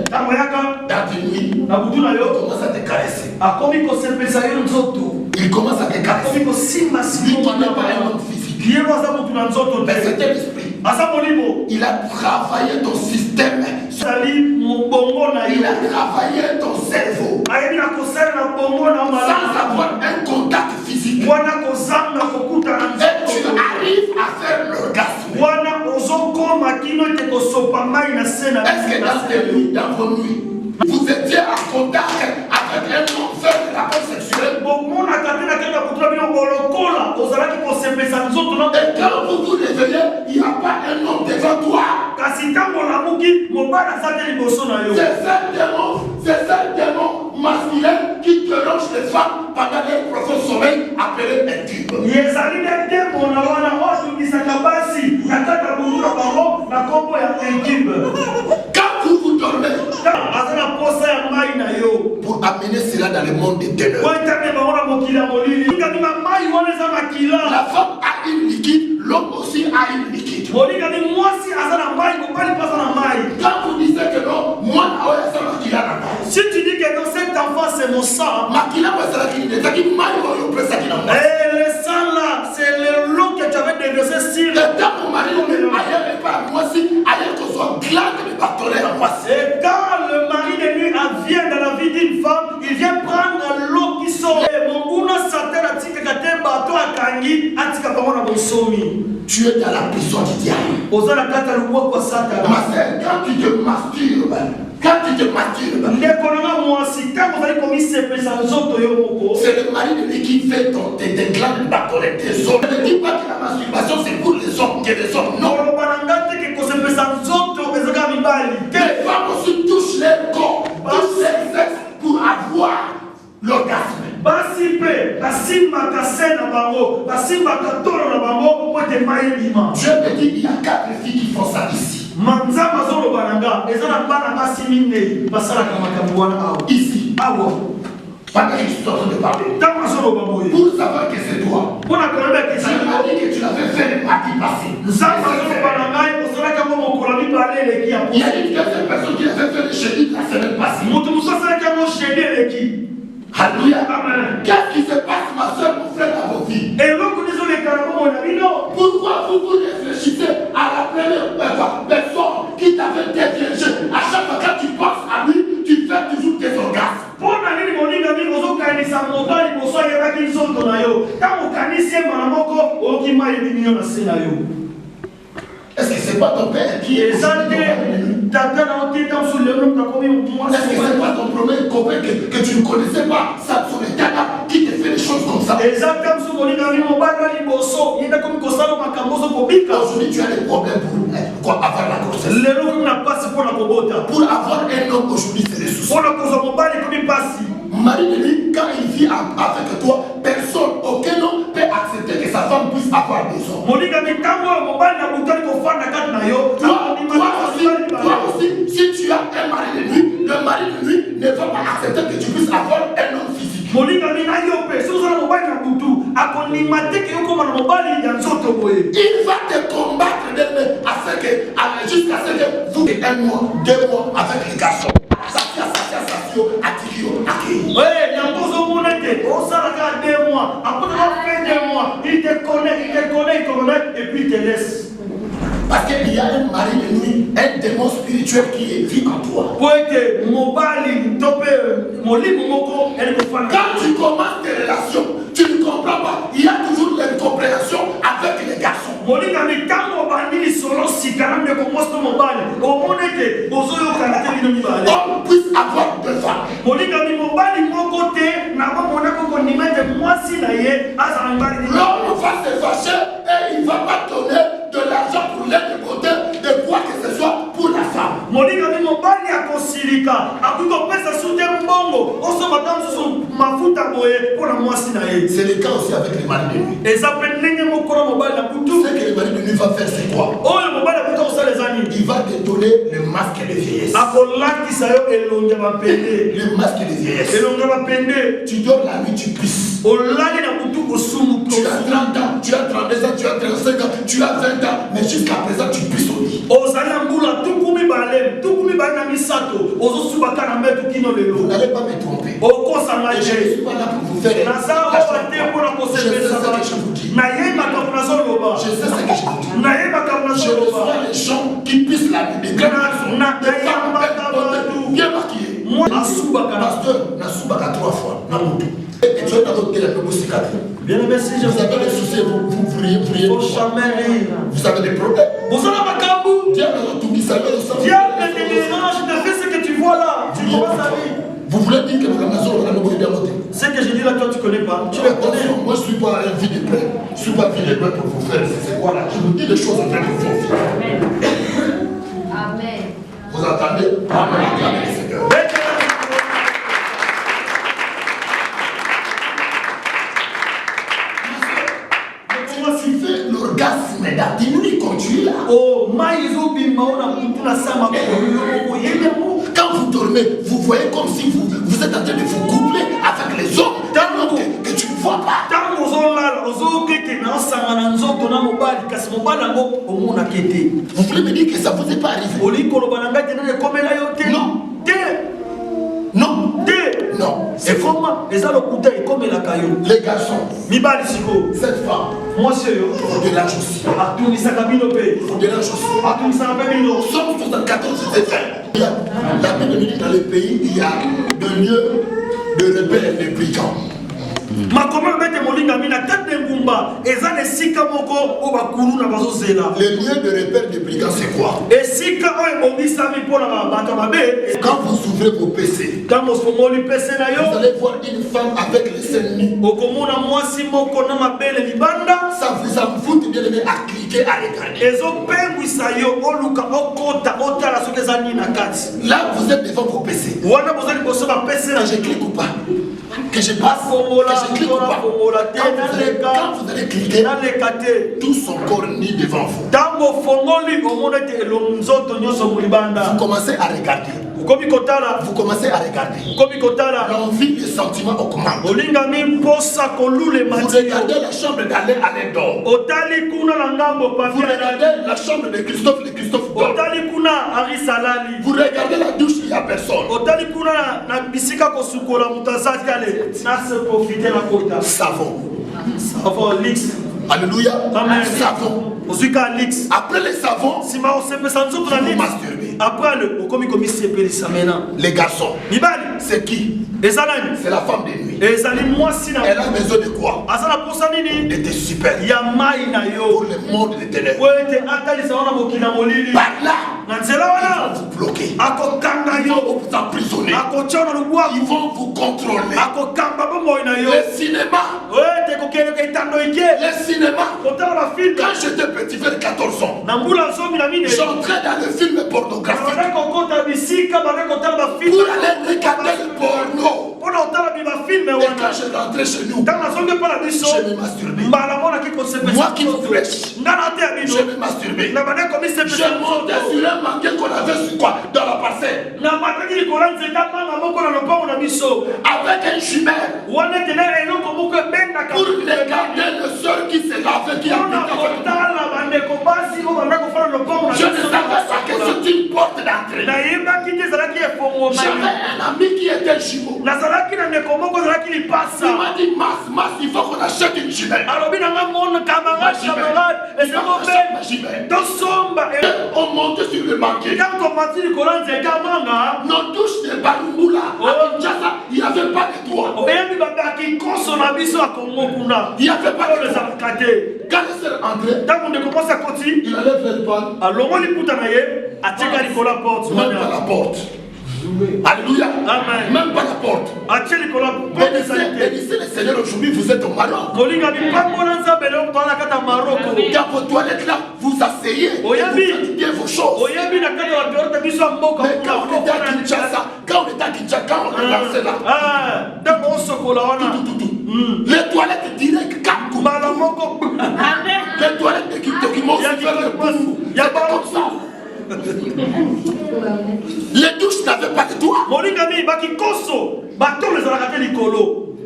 dans tes nuits, il commence à te caresser. Il commence à te caresser. Lui qui n'est pas un homme physique, mais c'est un esprit. Il a travaillé ton système. Il a travaillé ton cerveau. Sans avoir un contact physique. Et tu arrives à faire l'orgasme. Est-ce que dans tes nuits, dans vos nuits, vous étiez en contact avec un homme faire de la peau sexuelle? Et quand vous vous réveillez, il n'y a pas un homme devant toi. C'est ça le démon masculin qui dérange les femmes pendant leur profond sommeil appelé incube. Quand vous dormez, pour amener cela dans le monde des ténèbres, la femme a une liquide, l'homme aussi a une liquide. Quand vous disiez que non, moi, si tu dis que non, cet enfant c'est mon sang, le sang là, c'est le lot que tu avais déversé sur. Et quand mon mari ne aille pas à moi, si aille que soit glande de bâtonnet à moi. Et quand le mari de lui vient dans la vie d'une femme, il vient prendre l'eau qui sort. Tu es dans la prison du diable. Ma soeur, quand tu te masturbes, c'est le mari de lui qui fait tes glandes de bâtonnet, tes os. Ne dis pas que la masturbation c'est pour les hommes, que les hommes. Non. Les femmes aussi touchent les corps, touchent les sexes pour avoir l'orgasme. Dieu me dit il y a 4 filles qui font ça ici. Ici. Pendant que je suis en train de parler. Pour savoir que c'est toi. Tu m'as dit que tu l'avais fait le mardi passé. Il y a une deuxième personne qui l'avait fait le jeudi la semaine passée. Alléluia. Qu'est-ce qui se passe, ma soeur, mon frère, dans vos vies? Pourquoi vous réfléchissez à la première personne qui t'avait déviégé? À chaque fois que tu penses à lui, tu fais toujours tes orgasmes. Est-ce que c'est pas ton père qui est? Est-ce que c'est pas ton premier copain que tu ne connaissais pas, ça son état qui te fait des choses comme ça? Aujourd'hui tu as des problèmes pour avoir la grossesse. Pour avoir un homme aujourd'hui c'est des soucis. Marie de lui, quand il vit avec toi, personne, aucun homme peut accepter que sa femme puisse avoir des hommes. Toi aussi, si tu as un mari de lui, le mari de lui ne va pas accepter que tu puisses avoir un homme physique. Il va te combattre jusqu'à ce que vous ayez 1 mois, 2 mois avec les garçons. Il te connaît, et puis il te laisse. Parce qu'il y a un mari de nuit, un démon spirituel qui vit en toi. Quand tu commences tes relations, tu ne comprends pas. Il y a toujours l'incompréhension avec les garçons. On puisse avoir 2 femmes. L'homme va se fâcher et il ne va pas donner de l'argent pour l'aide de côté, de quoi que ce soit pour la femme. C'est le cas aussi avec les maris de nuit. Ce que les maris de nuit va faire c'est quoi? Il va te donner le masque de vieillesse. Le masque de vieillesse. Tu dors la nuit, tu pisses. Tu as 30 ans, tu as 32 ans, tu as 35 ans, tu as 20 ans, mais jusqu'à présent tu pisses au lit. Vous n'allez pas me tromper. Et je ne suis pas là pour vous faire. Je sais ce que je vous dis. Je sais ce que je vous dis. Je reçois les gens qui puissent la Bible. Bien maquillés. Pasteur, Nasubaka 3 fois. Et tu as d'autres qui Bien aimé, si je vous avez des soucis, vous priez. Vous avez des problèmes. Diable te dérange, te fais ce que tu vois là. Tu commences à vivre. Vous voulez dire que la maison a voté? Ce que je dis là, toi tu connais pas. Tu le connais. Moi je ne suis pas un vie de paix. Je ne suis pas un vie de paix pour vous faire. C'est quoi là? Je vous dis des choses en train de vous faire. Amen. Vous entendez? Amen. Acclamez le Seigneur. L'orgasme d'Atinui quand tu es là. Quand vous dormez, vous voyez comme si vous êtes en train de vous coupler avec les hommes que tu ne vois pas. Vous voulez me dire que ça ne vous est pas arrivé? Non. Non. Non. C'est comment les comme la caillou. Les garçons. Cette femme. Moi c'est eux. Il faut de l'argent aussi. Il faut de l'argent aussi. Somme 74, c'est fait. La Bible dit dans les pays, il y a des lieux de repères des brigands. Les lieux de repère des brigands, c'est quoi? Quand vous ouvrez vos PC, vous allez voir une femme avec les seins nus. Ça vous en fout bien aimé à cliquer, à regarder. Là, vous êtes devant vos PC. Je clique ou pas? Que je passe, que je clique ou pas? Quand vous allez cliquer, tout son corps nu devant vous. Vous commencez à regarder. Vous commencez à regarder. L'envie, les sentiments augmentent. Vous regardez la chambre d'Alain, Alain dort. Vous regardez la chambre de Christophe, Christophe dort. Vous regardez la douche, il n'y a personne. Savon. Alléluia. Savon. Après les savons, vous masturbez. Les garçons. C'est qui? C'est la femme de nuit. Elle a besoin de quoi? De super. Pour le monde des ténèbres. Par là, ils vont vous bloquer. Ils vont vous emprisonner. Ils vont vous contrôler. Le cinéma. Le cinéma. Quand j'étais petit, vers 14 ans, j'entrais dans le film pornographique pour aller regarder le porno. Et quand je rentrais chez nous, je me masturbais. Moi qui me flèche, je me masturbais. Je montais sur un manguet qu'on avait sur quoi? Dans la parcelle. Avec un jumelle. Pour regarder le seul qui se lavait, qui a je ne savais pas que c'est une porte d'entrée. J'avais un ami qui était jumeau. Il m'a dit, Mas, il faut qu'on achète une jumelle. On montait sur le manquet. Nos douches de Barumoula, à Kinshasa, il n'y avait pas de toit. Il n'y avait pas de toit. Quand le sœur entrait, il allait vers le pan. Même pas la porte. Alléluia. Amen. Même pas la porte. Bénissez le Seigneur aujourd'hui, vous êtes au Maroc. Dans vos toilettes là, vous asseyez. Vous faites bien vos choses. Mais quand on était à Kinshasa, quand on est lancé là, les toilettes directes, les toilettes de Kitokimo, c'est faire le bouffe. Il n'y a pas comme ça. Les douches n'avaient pas de toit.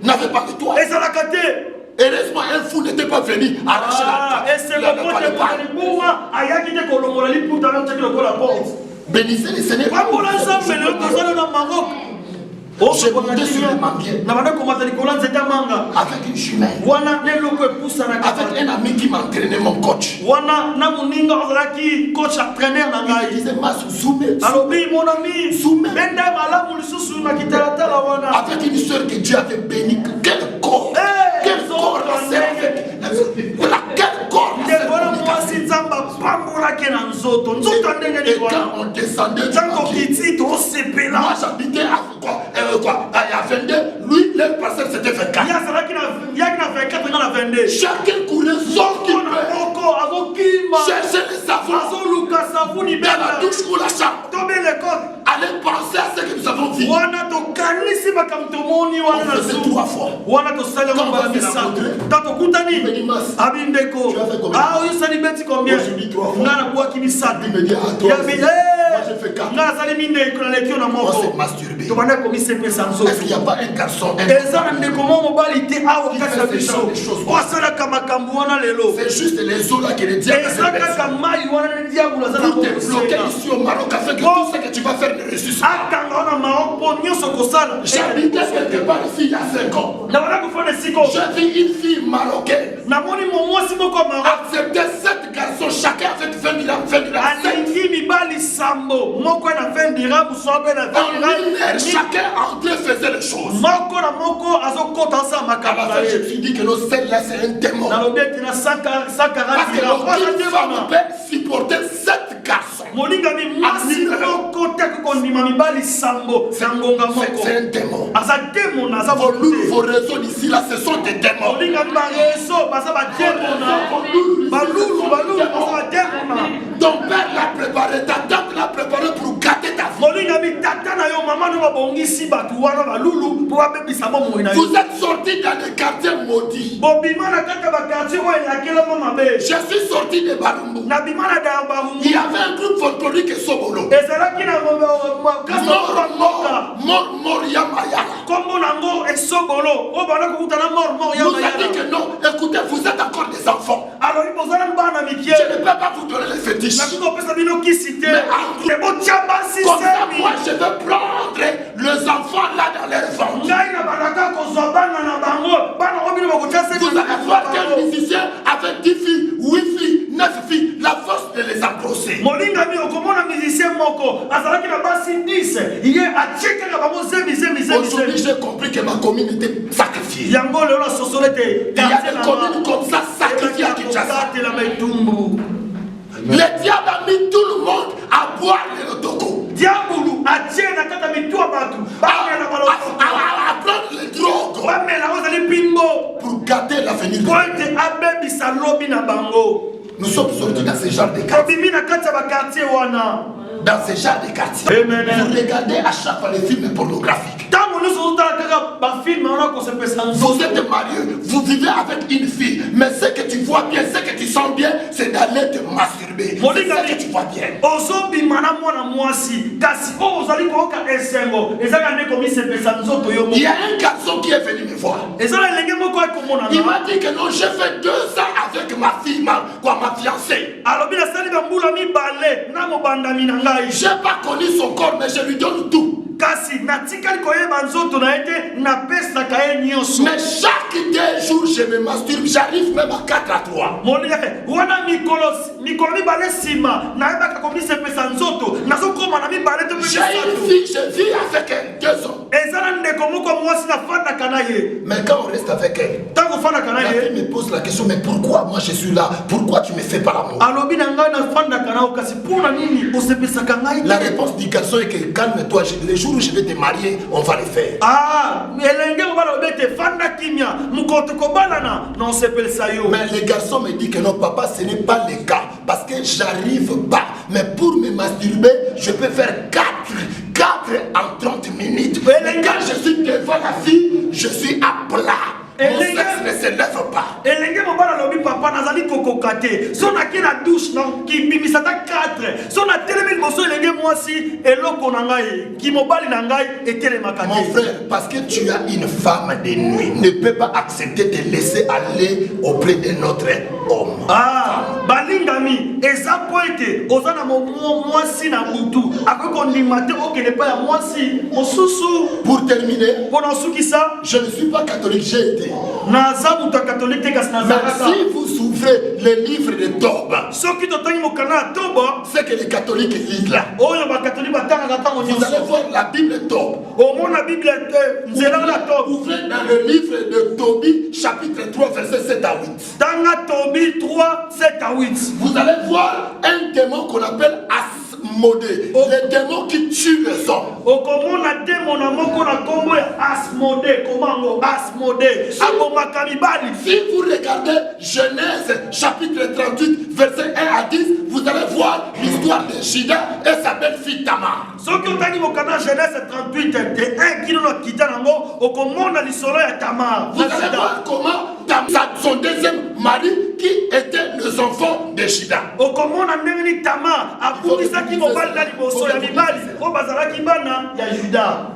N'avaient pas de toit. Heureusement, un fou n'était pas venu arracher la porte. Bénissez le Seigneur. J'ai monté sur le manguier avec une jumelle, avec un ami qui m'entraînait, mon coach. Il disait avec une soeur que Dieu avait bénie. Quel corps! Quel corps! Voilà, quel corps! Et quand on descendait du manguier, moi j'habitais à quoi? À 22, lui, leur parcelle c'était 24. Chacun courait son qui chercher les savons dans la douche ou la chambre. Allez penser à ce que nous avons vu. On faisait 3 fois. Quand on va venir rencontrer, il me dit Mas, tu as fait combien? Moi je dis 3 fois. Il me dit ah 3 fois. Moi j'ai fait 4. On s'est masturbé. Est-ce qu'il n'y a pas un garçon qui fait des choses? C'est juste les eaux là qui les diables pour te bloquer ici au Maroc afin que tout ce que tu vas faire ne réussisse pas. J'habitais quelque part ici il y a 5 ans. J'ai vu une fille marocaine accepter 7 garçons chacun avec 20 dirhams. Chacun entrait faisait les choses. À la fin, je me suis dit que celle-là c'est un démon. Parce que aucune femme ne peut supporter 7 garçons. C'est un démon. Vos réseaux d'ici là, ce sont des démons. Ton père l'a préparé, ta tante l'a préparé pour gâter ta vie. Vous êtes sortis dans des quartiers maudits. Je suis sorti de Barumbu. Il y avait un groupe folklorique et Sobolo. Mort Yamayala. Nous a dit que non, écoutez, vous êtes encore des enfants. Je ne peux pas vous donner les fétiches. Mais comme ça, moi je vais prendre les enfants là dans leur ventre. Vous allez voir qu'un musicien avec 10 filles, 8 filles, 9 filles, la force de les engrosser. Aujourd'hui j'ai compris que ma commune était sacrifiée. Il y a des communes comme ça sacrifiées à Kinshasa. Le diable a mis tout le monde à boire le toko. À prendre les drogues pour gâter l'avenir. Nous sommes sortis dans ce genre de quartier. Dans ce genre de quartier. Vous regardez à chaque fois les films pornographiques. Vous êtes marié, vous vivez avec une fille, mais ce que tu vois bien, ce que tu sens bien, c'est d'aller te masturber. C'est ce que tu vois bien. Il y a un garçon qui est venu me voir. Il m'a dit que non, j'ai fait 2 ans avec ma fille, ma fiancée. J'ai pas connu son corps, mais je lui donne tout. Mais chaque 2 jours je me masturbe, j'arrive même à 4 à 3. J'ai une fille, je vis avec elle 2 ans. Mais quand on reste avec elle, la fille me pose la question, mais pourquoi moi je suis là? Pourquoi tu me fais pas l'amour? La réponse du garçon est que calme-toi, les jours où je vais te marier, on va le faire. Mais le garçon me dit que non papa, ce n'est pas le cas, parce que j'arrive pas. Mais pour me masturber, je peux faire 4 en 30 minutes. Mais quand je suis devant la fille, je suis à plat. Mon sexe ne se lève pas. Mon frère, parce que tu as une femme de nuit, ne peut pas accepter de laisser aller auprès de notre homme. balingami eza poete ozana mwasi na mutu akokondimate okende pa ya mwasi mosusu. Pour terminer, pona sukisa, je ne suis pas catholique, j'ai été. Naza mutu catholique te kasi Mais nazaka. si vous ouvrez les livres de Toba, Soki totangi mokana Toba, c'est que les catholiques lisent là. oyo ba catholique batanga tango Vous allez nyonso. voir la Bible Toba. Au monde la Bible nzela na Toba. Ouvrez dans le livre de Tobie, chapitre 3, versets 7 à 8. Tanga Tobi 3 7 à 8. Vous allez voir un démon qu'on appelle Asmodée. Le démon qui tue les hommes. Okomona démon na moko na kombo ya Asmodée, komango Asmodée. Abomaka mibali. Si vous regardez Genèse chapitre 38, verset 1 à 10, vous allez voir l'histoire de Juda et sa belle-fille Tamar. Soki otangi mokana Genèse 38 de 1 kilo na kita nango okomona lisolo ya Tamar. Vous allez voir comment son deuxième mari qui était les enfants de Juda. Okomona ndenge ni Tamar abukisaki mobali na liboso ya mibali o bazalaki bana ya Juda.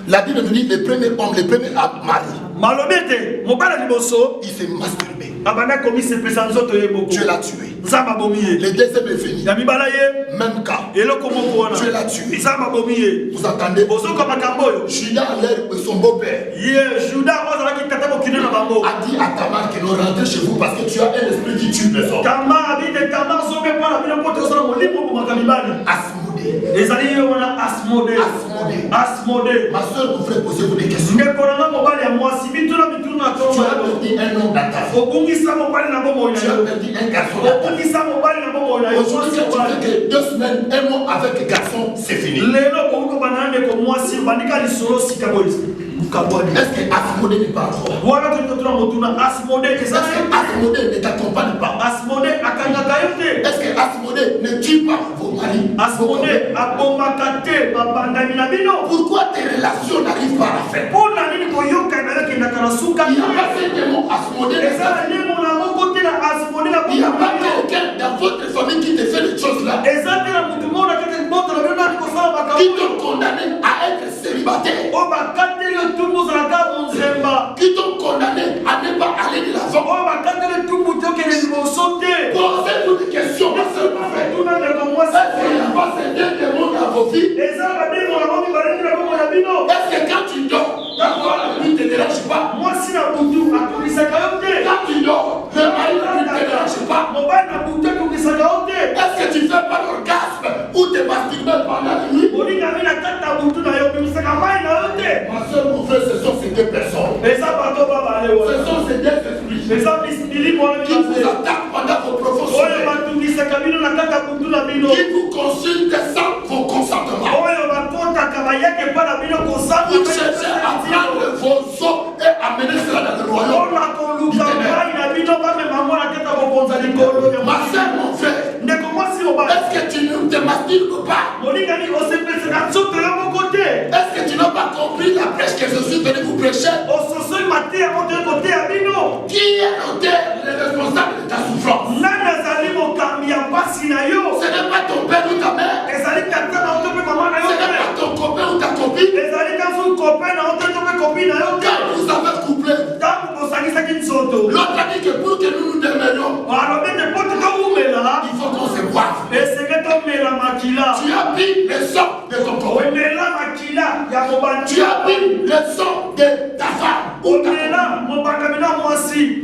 La Bible nous dit le premier homme, le premier mari, Malobete mobali liboso il s'est masturbé. abana komi se pesa nzoto ye boko. Dieu l'a tué. Nzamba bomiye. Le deuxième est venu. Ya mibala ye Même cas. eloko moko wana. Dieu l'a tué. Nzamba bomiye. Vous entendez? Bozoka makambo yo. Juda a l'air de son beau-père. Ye Juda ozalaki tata bokine na bango. A dit à Tamar que nous rentrons chez vous parce que tu as un esprit qui tue les hommes. Tamar abite Tamar zobe pana bino poto osala molimo bomaka mibali. Asmodée. Ezali ye wana Asmodée. Asmodée. Asmodée. Ma soeur, vous ferez poser vous des questions. Ndeko nanga mobali ya mwasi bituna bituna Tu tongo as ya perdu un homme dans ta vie. obungisa mobali na bomo Tu na as yo. perdu un garçon dans ta vie. Obungisa mobali na bomo na yo. Aujourd'hui, quand tu fais que 2 semaines, un mois avec un garçon, c'est fini. Lelo kouko banande ko mwasi bandika lisolo sika boys. Mukabwani. Est-ce que Asmodée n'est pas encore? Wana tutotuna motuna Asmodée Est-ce ezali que Asmodée ne t'accompagne pas? Asmodée akangaka yo te. Est-ce que Asmodée ne tue pas vos maris? Asmodée abomaka te babandami na bino. Pourquoi tes relations n'arrivent pas à la fin? Pona nini koyoka na yake na kana suka. Il n'y a pas ce démon Asmodée. Ezala nemo na moko te na Asmodée na Il n'y a pas bomo. quelqu'un dans votre famille qui te fait des choses là, Ezala na mutu mona kete boto na bino na kosala qui makambo. t'ont condamné à être célibataire, O bakateli tumbu zalaka munzemba. qui t'ont condamné à ne pas aller de l'avant. O bakateli tumbu tokele liboso te. Posez-vous des questions, ma soeur, ma frère. Tuna ndeko mwasi. Est-ce qu'il n'y a pas ces deux démons dans vos vies? Ezala bademo na bomi baleki na bomo na bino. Est-ce que quand tu dors, ta femme ne te dérange pas? Mwasi na butu atulisaka yo te. Quand tu dors, le mari ne te dérange pas? Mobali na butu atulisaka yo te. Est-ce que tu fais pas d'orgasme ou te masturbes pendant la nuit? Olingami na kati na butu na yo bimisaka mai na yo te. Ma soeur, mon frère, ce sont ces deux personnes. Eza bato babale Ce wana. sont ces deux esprits Eza bisili mwana qui vous mibale. attaquent pendant vos Oyo profondeurs, batulisaka bino na kati ya butu na bino. qui vous consultent sans vos consentements. Oyo bakotaka bayeke mpa na bino kozanga. Vous cherchez à prendre vos os et amener cela dans le royaume. Mpona koluka mai na bino bamema mwana kati ya kokonza likolo ya Ma soeur, mon frère, ndeko mwasi mobali. est-ce que tu ne te masturbes pas? Molingani osepesaka nzoto yo moko te. Est-ce que tu n'as pas compris la prêche que je suis venu vous prêcher? Ososoli mate yango te kote ya bino. Qui est l'auteur, le responsable de ta souffrance? Nani azali mokambi ya mpasi na yo? Ce n'est pas ton père ou ta mère. Ezali tata na yo to mpe mama na yo Ce n'est te. pas ton copain ou ta copine. Ezali kasu copain na yo te to mpe copine na yo te. Quand vous avez couplé, Ntango bosangisaki nzoto. l'autre a dit que pour que nous nous demeurions, alobi te po tokaumela il faut qu'on se boive. esenge tomela makila. Tu as pris le sang de ton copain. Omela makila ya mobandi. Tu as pris le sang de ta femme ou ta copine. Omela mobakami na mwasi.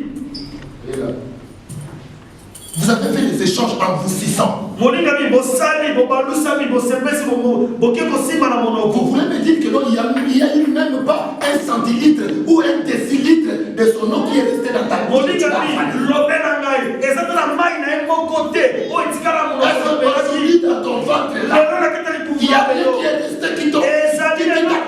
Vous avez fait des échanges en vous sissant. Molingami bosali bobalusami bosepesi boke kosimba na monoko. Vous voulez me dire que non, il n'y a eu même pas un centilitre ou un décilitre de son eau qui est resté dans ta bouche. Molingami lobe na ngai ezata na mai na ye moko te oyo etikala Est-ce monoko. que celui dans ton ventre là, Lelo nakata il y a rien likumu qui est resté qui t'a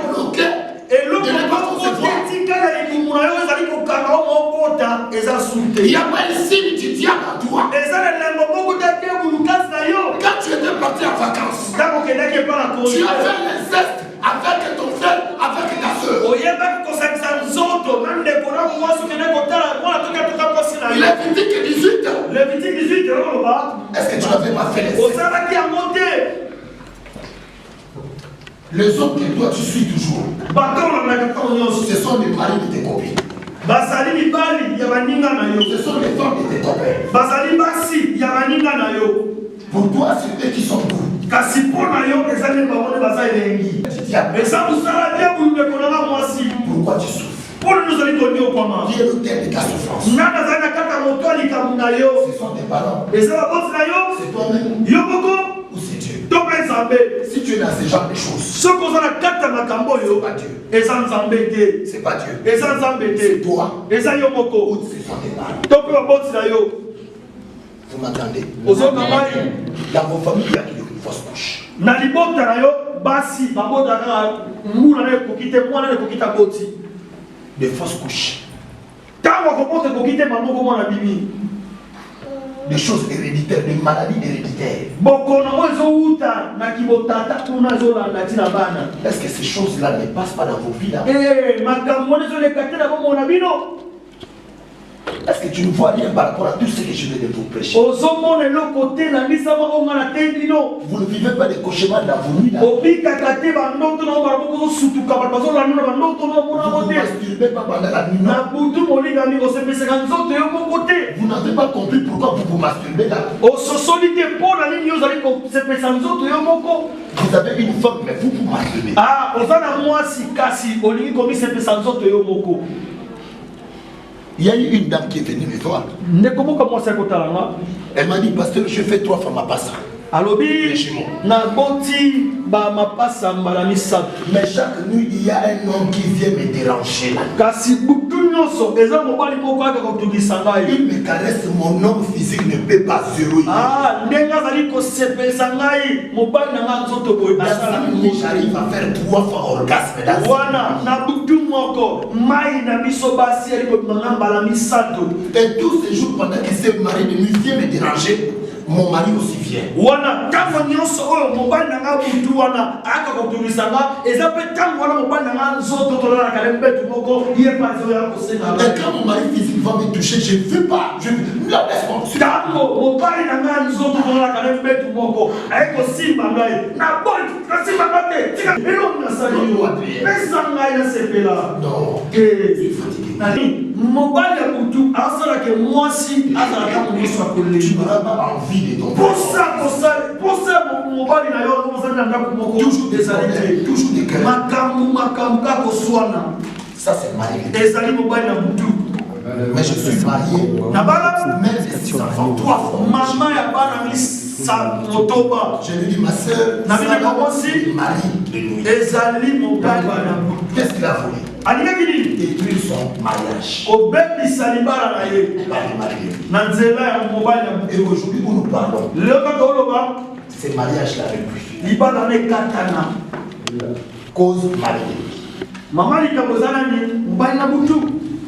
bloqué eloko de ne pas moko concevoir. etikala likumu na yo ezali kokanga o mokota eza sute. Il n'y a pas un signe du diable en toi. eza na lembo moko te te bulukasi na yo. Quand tu étais parti en vacances, ntango okendaki epa na tu as fait l'inceste avec ton frère, avec ta soeur. oyebaki kosangisa nzoto na ndeko na mwasi okende kotala mwana toki atoka mwasi na yo. Lévitique 18 ans. Lévitique 18 oloba Est-ce que tu n'avais pas fait l'inceste? ozalaki yango te. Les hommes que toi tu suis toujours, bato olandaka ntango nyonso ce sont les maris de tes copines. Bazali mibali ya baninga na yo. Ce sont les femmes de tes copains. Bazali basi ya baninga na yo. Pour toi, c'est eux qui sont beaux. Kasi pona yo ezali babone bazali lengi. Mais ça vous sera bien vous me connaissez moi aussi. Pourquoi tu souffres? Pour nous aller donner au comment? Qui est l'autel de ta souffrance? Nana zana kata moto ali kamuna yo. Ce sont tes parents. Et ça va pas na yo. C'est toi-même. Yo boko. Ou c'est Dieu? Donc Nzambe. Si tu es dans ce genre de choses, Ce qu'on a kata makambo yo. c'est pas Dieu. Et ça Nzambe te. C'est pas Dieu. Et ça Nzambe te. C'est toi. Et ça yo boko. Ou ce sont tes parents. Donc va pas na yo. Vous m'entendez? Ozo kamai. Dans vos familles, il y a toujours une fausse couche. Na libota na yo basi babota ka ngula na kokite mwana na kokita boti. Des fausses couches. Tango kopote kokite mamoko mwana bibi. Des choses héréditaires, des maladies héréditaires. Bokono mozo uta na kibotata kuna zo la tina bana. Est-ce que ces choses-là ne passent pas dans vos vies là? Eh makambo zo le katela ko mona bino. Est-ce que tu ne vois rien par rapport à tout ce que je viens de vous prêcher? Ozo mona le côté na misama o ngana tendino. Vous ne vivez pas des cauchemars dans vos nuits là. Obika kate ba ndoto na ba boko sutuka ba bazo la nuna ba ndoto na mona Vous ne mote. masturbez pas pendant la nuit. Na butu molinga mi ko sepesa nzoto yo mo côté. Vous n'avez pas compris pourquoi vous vous masturbez là. Ososoli pour la ligne yo zali ko sepesa nzoto yo moko. Vous avez une femme mais vous vous masturbez. Ah, ozana mwasi kasi olingi ko mi sepesa nzoto yo moko. Il y a eu une dame qui est venue me voir. Elle m'a dit, pasteur, je fais 3 fois ma passe. Alobi, na boti ba mapasa mbala misato. Mais chaque nuit, il y a un homme qui vient me déranger là. Kasi butu nyonso eza mobali moko aka kotungisa ngai. Il me caresse, mon homme physique ne peut pas zéro. Ah, ndenga zali ko sepesa ngai, mobali na nga nzoto boy basala ni j'arrive à faire 3 fois orgasme dans wana na butu moko mai na biso basi ali ko mbala misato. Et tous ces jours pendant qu'il s'est marié de nuit vient me déranger. Mon mari aussi vient. Wana tango nyonso oyo mobali na nga butu wana aka kotungisa nga eza pe tango wana mobali na nga nzoto to la kale mbetu moko ye pa zo ya ko senga. Et quand mon mari physique va me toucher, je ne veux pas. Je la laisse-moi. Tango mobali na nga nzoto to la kale mbetu moko ay ko simba ngai na boy ka simba ngate tika elo na sali yo pesa ngai na sepela. Non. Eh nani mobali ya butu asala ke mwasi asala ka muso akole. Tu n'auras pas envie de ton Pour ça, mobali na yo kozana ndako moko toujours des salés, toujours des cœurs. Makambu kako swana. Ça c'est marié. Ezali mobali na butu. Mais je suis marié. Na bala même si ça enfants 3 fois. Maman ya bana sa motoba. Je lui dis ma sœur, na bina komosi mari de nuit. Ezali mobali na butu. Qu'est-ce qu'il a voulu? Alika kini détruire son mariage. Obebi salibara na ye. Na nzela ya mobali na butu. Et aujourd'hui où nous parlons, leo kato loba ces mariages là repris. Libana ne katana. Cause mari. Mama likamozana ni mobali na butu.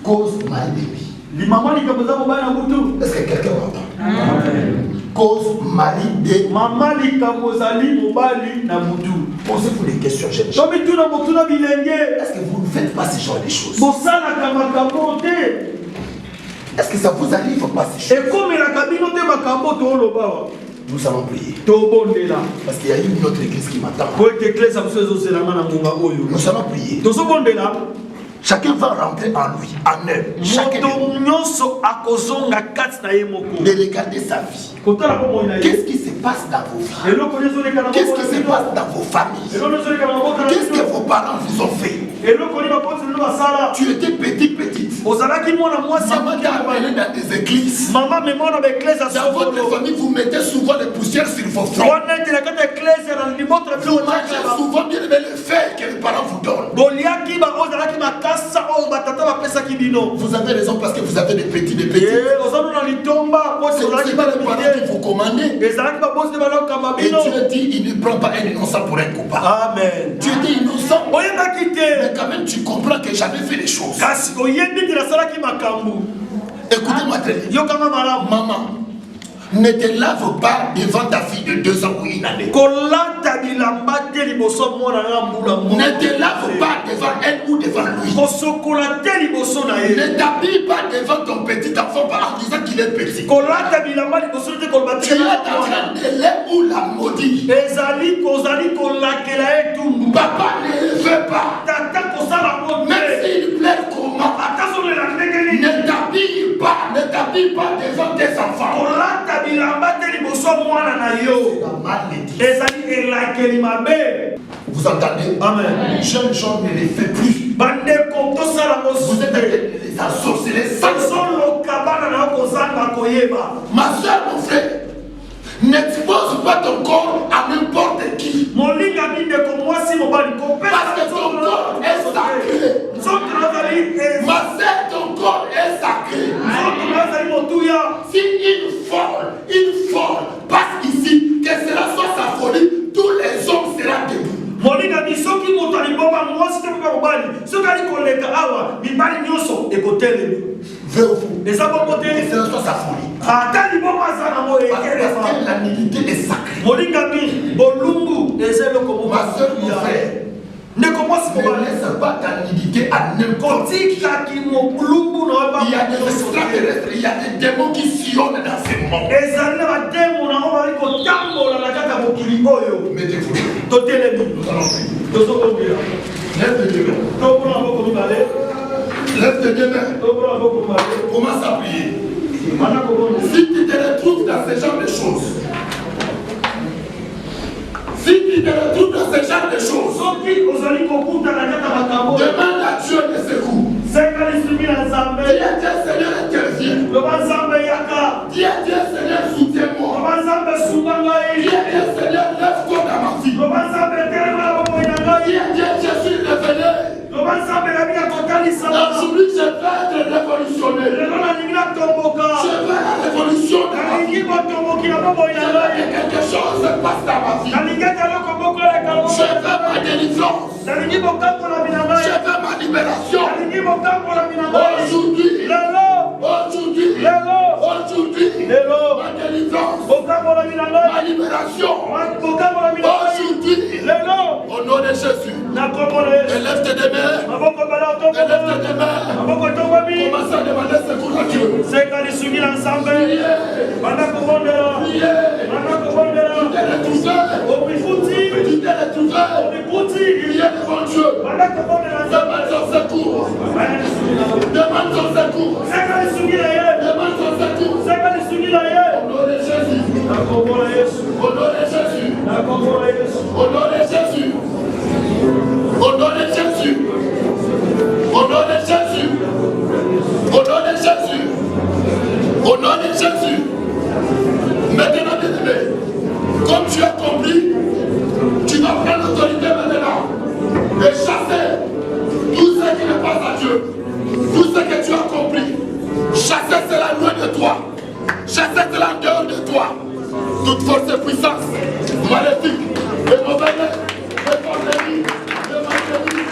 Cause mari de lui. Li mama likamozana mobali na butu. Est-ce que quelqu'un m'entend? Cause mari de mama likamozali mobali na butu. Posez-vous des questions, jeunes gens. Est-ce que vous ne faites pas ce genre de choses? Est-ce que ça vous arrive pas ces choses? Nous allons prier. Parce qu'il y a une autre église qui m'attend. Nous allons prier. Chacun va rentrer en lui, en eux. Chacun de regarder sa vie. Qu'est-ce qui se passe dans vos vies? Qu'est-ce qui se passe dans vos familles? Qu'est-ce que vos parents vous ont fait? Tu étais petite. Maman t'a amené dans des églises. Dans votre famille, vous mettez souvent des poussières sur vos fronts. Vous mangez souvent bien le fer que les parents vous donnent. Vous avez raison parce que vous avez des petits. C'est les parents qui vous commandent. Et Dieu dit, il ne prend pas un innocent pour un coupable. Amen. Tu étais innocent. Mais quand même, tu comprends que j'avais fait des choses. Écoutez-moi très bien. Maman, ne te lave pas devant ta fille de 2 ans ou 1 année. Ne te lave pas devant elle ou devant lui. Ne t'habille pas devant ton petit enfant en disant qu'il est petit. Tu es en train de l'aimer ou la maudire. Papa ne le veut pas. Même s'il plaît comment. n'habille pas devant tes enfants. Vous entendez? Amen. Jeunes gens ne les fait plus. Vous êtes les assorcelés. Ma soeur, mon frère, n'expose pas ton corps à n'importe qui. Parce que ton corps est sacré. Ma soeur, ton corps est sacré. Si une folle passe ici, que cela soit sa folie, tous les hommes seront debout. Molinga bisoki moto aliboma mwasi te kwa kubali soka likoleka awa mibali nyoso ekotele vefu eza bobote c'est sa folie ata liboma zana mo ekele parce que la nudité est sacrée molinga bi bolumbu ezelo ko ma sœur mon frère ne commence pas à laisser pas ta nudité à n'importe qui. Il y a des extraterrestres, il y a des démons qui sillonnent dans ces mondes. Mettez-vous. Nous allons prier. Lève tes deux mains. Lève tes deux mains. Commence à prier. Si tu te retrouves dans ce genre de choses, si tu te retrouves dans ce genre de choses, demande à Dieu de secours. Dis à Dieu, Seigneur, interviens. Dis à Dieu, Seigneur, soutiens-moi. Dis à Dieu, Seigneur, lève-toi dans ma vie. Dis à Dieu, je suis révélé. Aujourd'hui, je vais être révolutionnaire. Je veux la révolution dans ma vie. Je veux que quelque chose passe dans ma vie. Je veux ma délivrance. Je veux ma libération. Aujourd'hui, ma délivrance, ma libération. Aujourd'hui, au nom de Jésus, élève tes deux mains. Élève tes deux mains. Commence à demander secours à Dieu. Tu t'es retrouvé. Il y a devant Dieu. Demande son secours. Demande son secours. Demande son secours. Au nom de Jésus. Au nom de Jésus. Au nom de Jésus. Au nom de Jésus. Au nom de Jésus. Au nom de Jésus. Au nom de Jésus. Maintenant, bien-aimé, comme tu as compris, tu vas prendre l'autorité maintenant et chasser tout ce qui n'est pas à Dieu. Tout ce que tu as compris. Chasser cela loin de toi. Chasser cela en dehors de toi. Toute force et puissance maléfique et mauvaise et pandémie et maladie.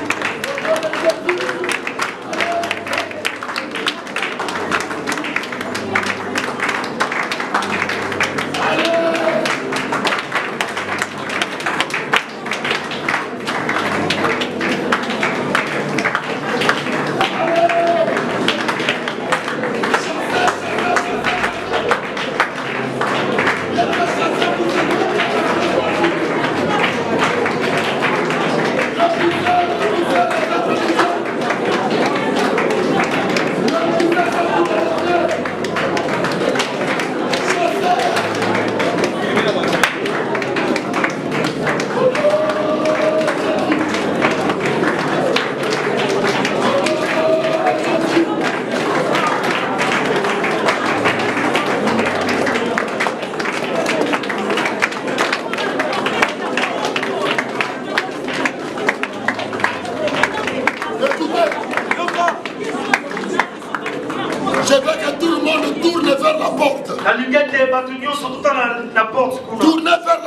Tournez vers la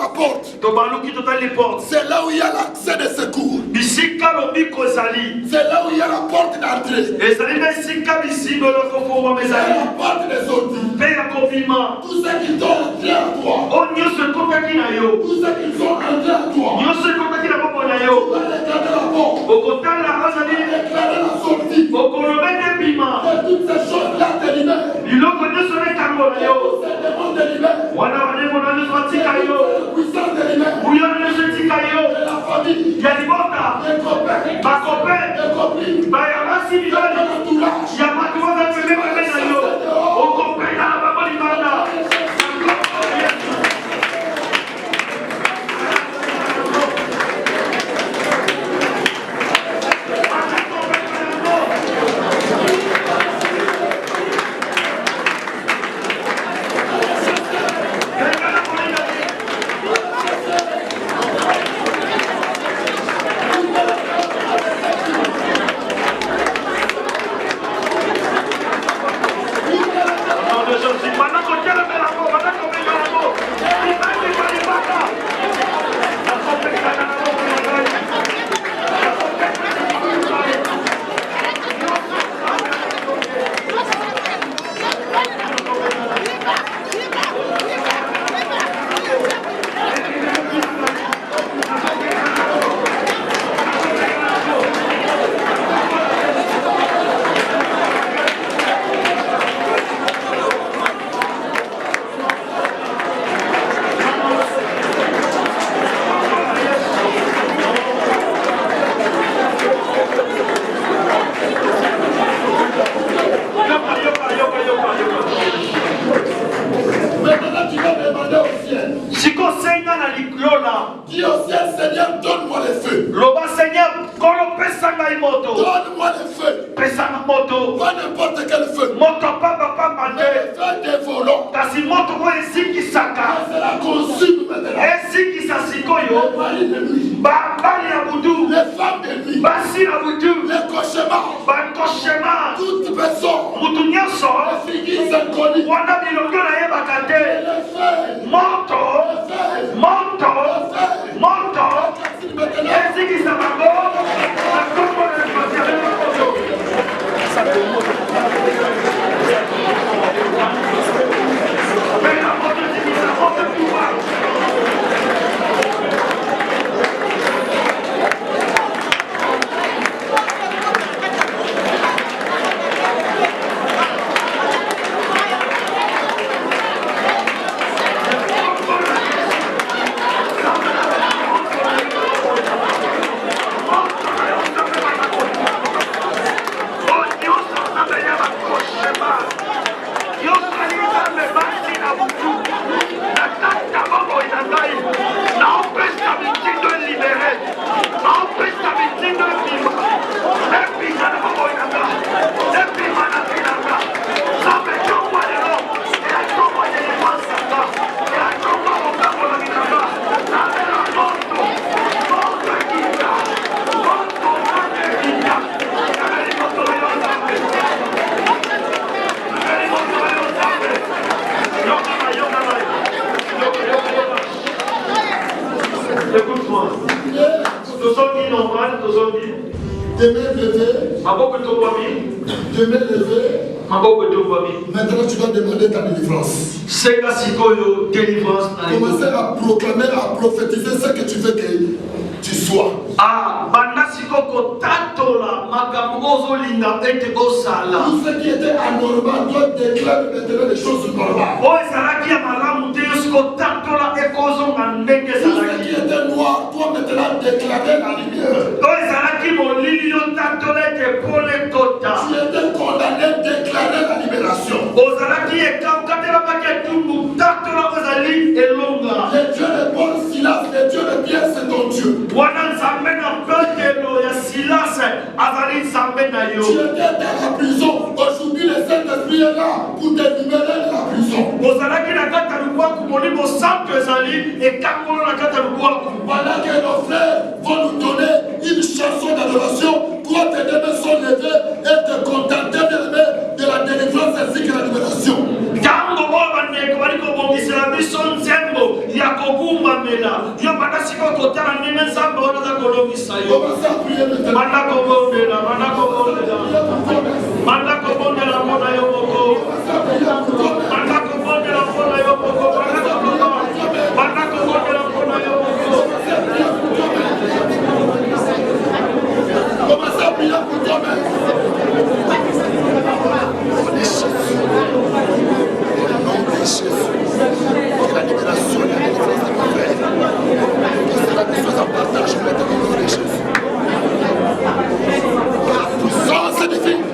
porte. C'est là où il y a l'accès de secours. C'est là où il y a la porte d'entrée. C'est la porte de sortie. Tous ceux qui sont entrés à toi. Tous ceux qui sont entrés à toi. Tu vas regarder la porte. Tu vas déclarer la sortie. Et toutes ces choses-là te libèrent. Et tous ces démons te libèrent. Puissance de l'hiver. Et la famille. Les copains. Les copines. pesanga moto. Pas n'importe quel feu. Moto pamba pamba Mais le feu des volants. Kasi moto ko ezikisaka. C'est la consume maintenant. Ezikisa sikoyo. Les maris de nuit. Bambali ya budu. Les femmes de nuit. Basi na budu. Les cauchemars. Bankoshema. Toute personne. Mutu nyonso. Les figures inconnues. Wana bilongo na yebaka te. Les feux. Moto. Moto. Moto. Ezikisa bango. Na kombo na ekwaziale na moto. Mais la moto ezikisa moto pouvoir. Écoute-moi. Tozongi normal, tozongi. Demain levé. Maboko tobwami. Demain levé. Maboko tobwami. Maintenant tu dois demander ta délivrance. Senga sikoyo délivrance na yo. Commencer à proclamer, à prophétiser ce que tu veux que tu sois. Ah, banda sikoko tatola makambo ozolinga ete osala. Tout ce qui était anormal doit déclarer maintenant des choses normales. O ezalaki ya malamu te siko tatola ekozonga ndenge Tout ce ezalaki. qui était noir doit maintenant déclarer la lumière. O ezalaki molili yo tatola ete pole tota. Tu étais condamné, déclarer la libération. Ozalaki ekaukatelakaki etumbu tatola ozali elonga. Le Dieu de Paul, Silas, le Dieu de Pierre, c'est ton Dieu. Wana nzambe na petelo ya Silas azali nzambe na yo. Tu étais dans la prison. Aujourd'hui, le Saint-Esprit est là pour te libérer de la prison. Ozalaki na kati ya lubwaku molimo santo ezali ekangolo na kati ya lubwaku. Pendant que nos frères vont nous donner une chanson d'adoration, toi tes deux mains sont levées et te contenter de la délivrance ainsi que la libération. Tango oyo bandeko bali kobongisela biso nzembo ya kogumbamela yo banda sikoyo kotala ndenge nzambe wana aza kolongisa yo. Commencez à prier maintenant. Banda kobondela, banda kobondela, banda kobondela mpona yo moko. Banda kobondela mpona yo moko. Banda kobondela mpona yo moko. Commencez à prier pour toi-même. Que la libération et la délivrance de mon frère, que cela nous soit en partage maintenant au nom de Jésus. Que la puissance divine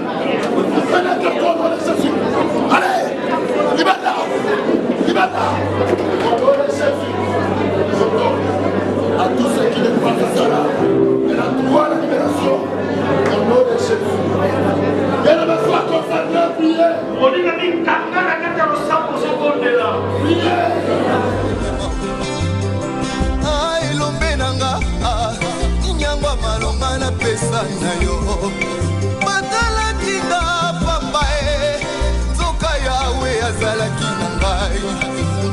pénètre ton nom de Jésus. Allez, libère-la, libère-la. Au nom de Jésus, je donne à tous ceux qui ne croient pas cela, et la droit à la libération, au nom de Jésus. Et ne me sois concentré à prier. Moninga mikanga na kati ya losambo ozobondela. elombe nanga nyangwa malonga na pesa na yo batalaki nga pamba nzoka yawe azalaki na ngai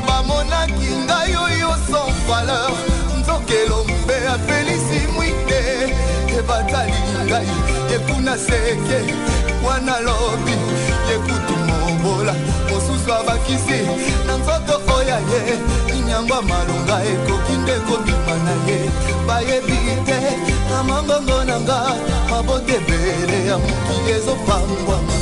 bamonaki ngai oyo sans valeur nzoka elombe apelisi mwite ebatali ngai ekuna seke wana lobi yekutu mobola mosusu abakisi na nzoto oya ye nyangwa malonga ekoki nde kobima na ye bayebi te na mangongo na nga mabota ebele ya mokili ezopangwama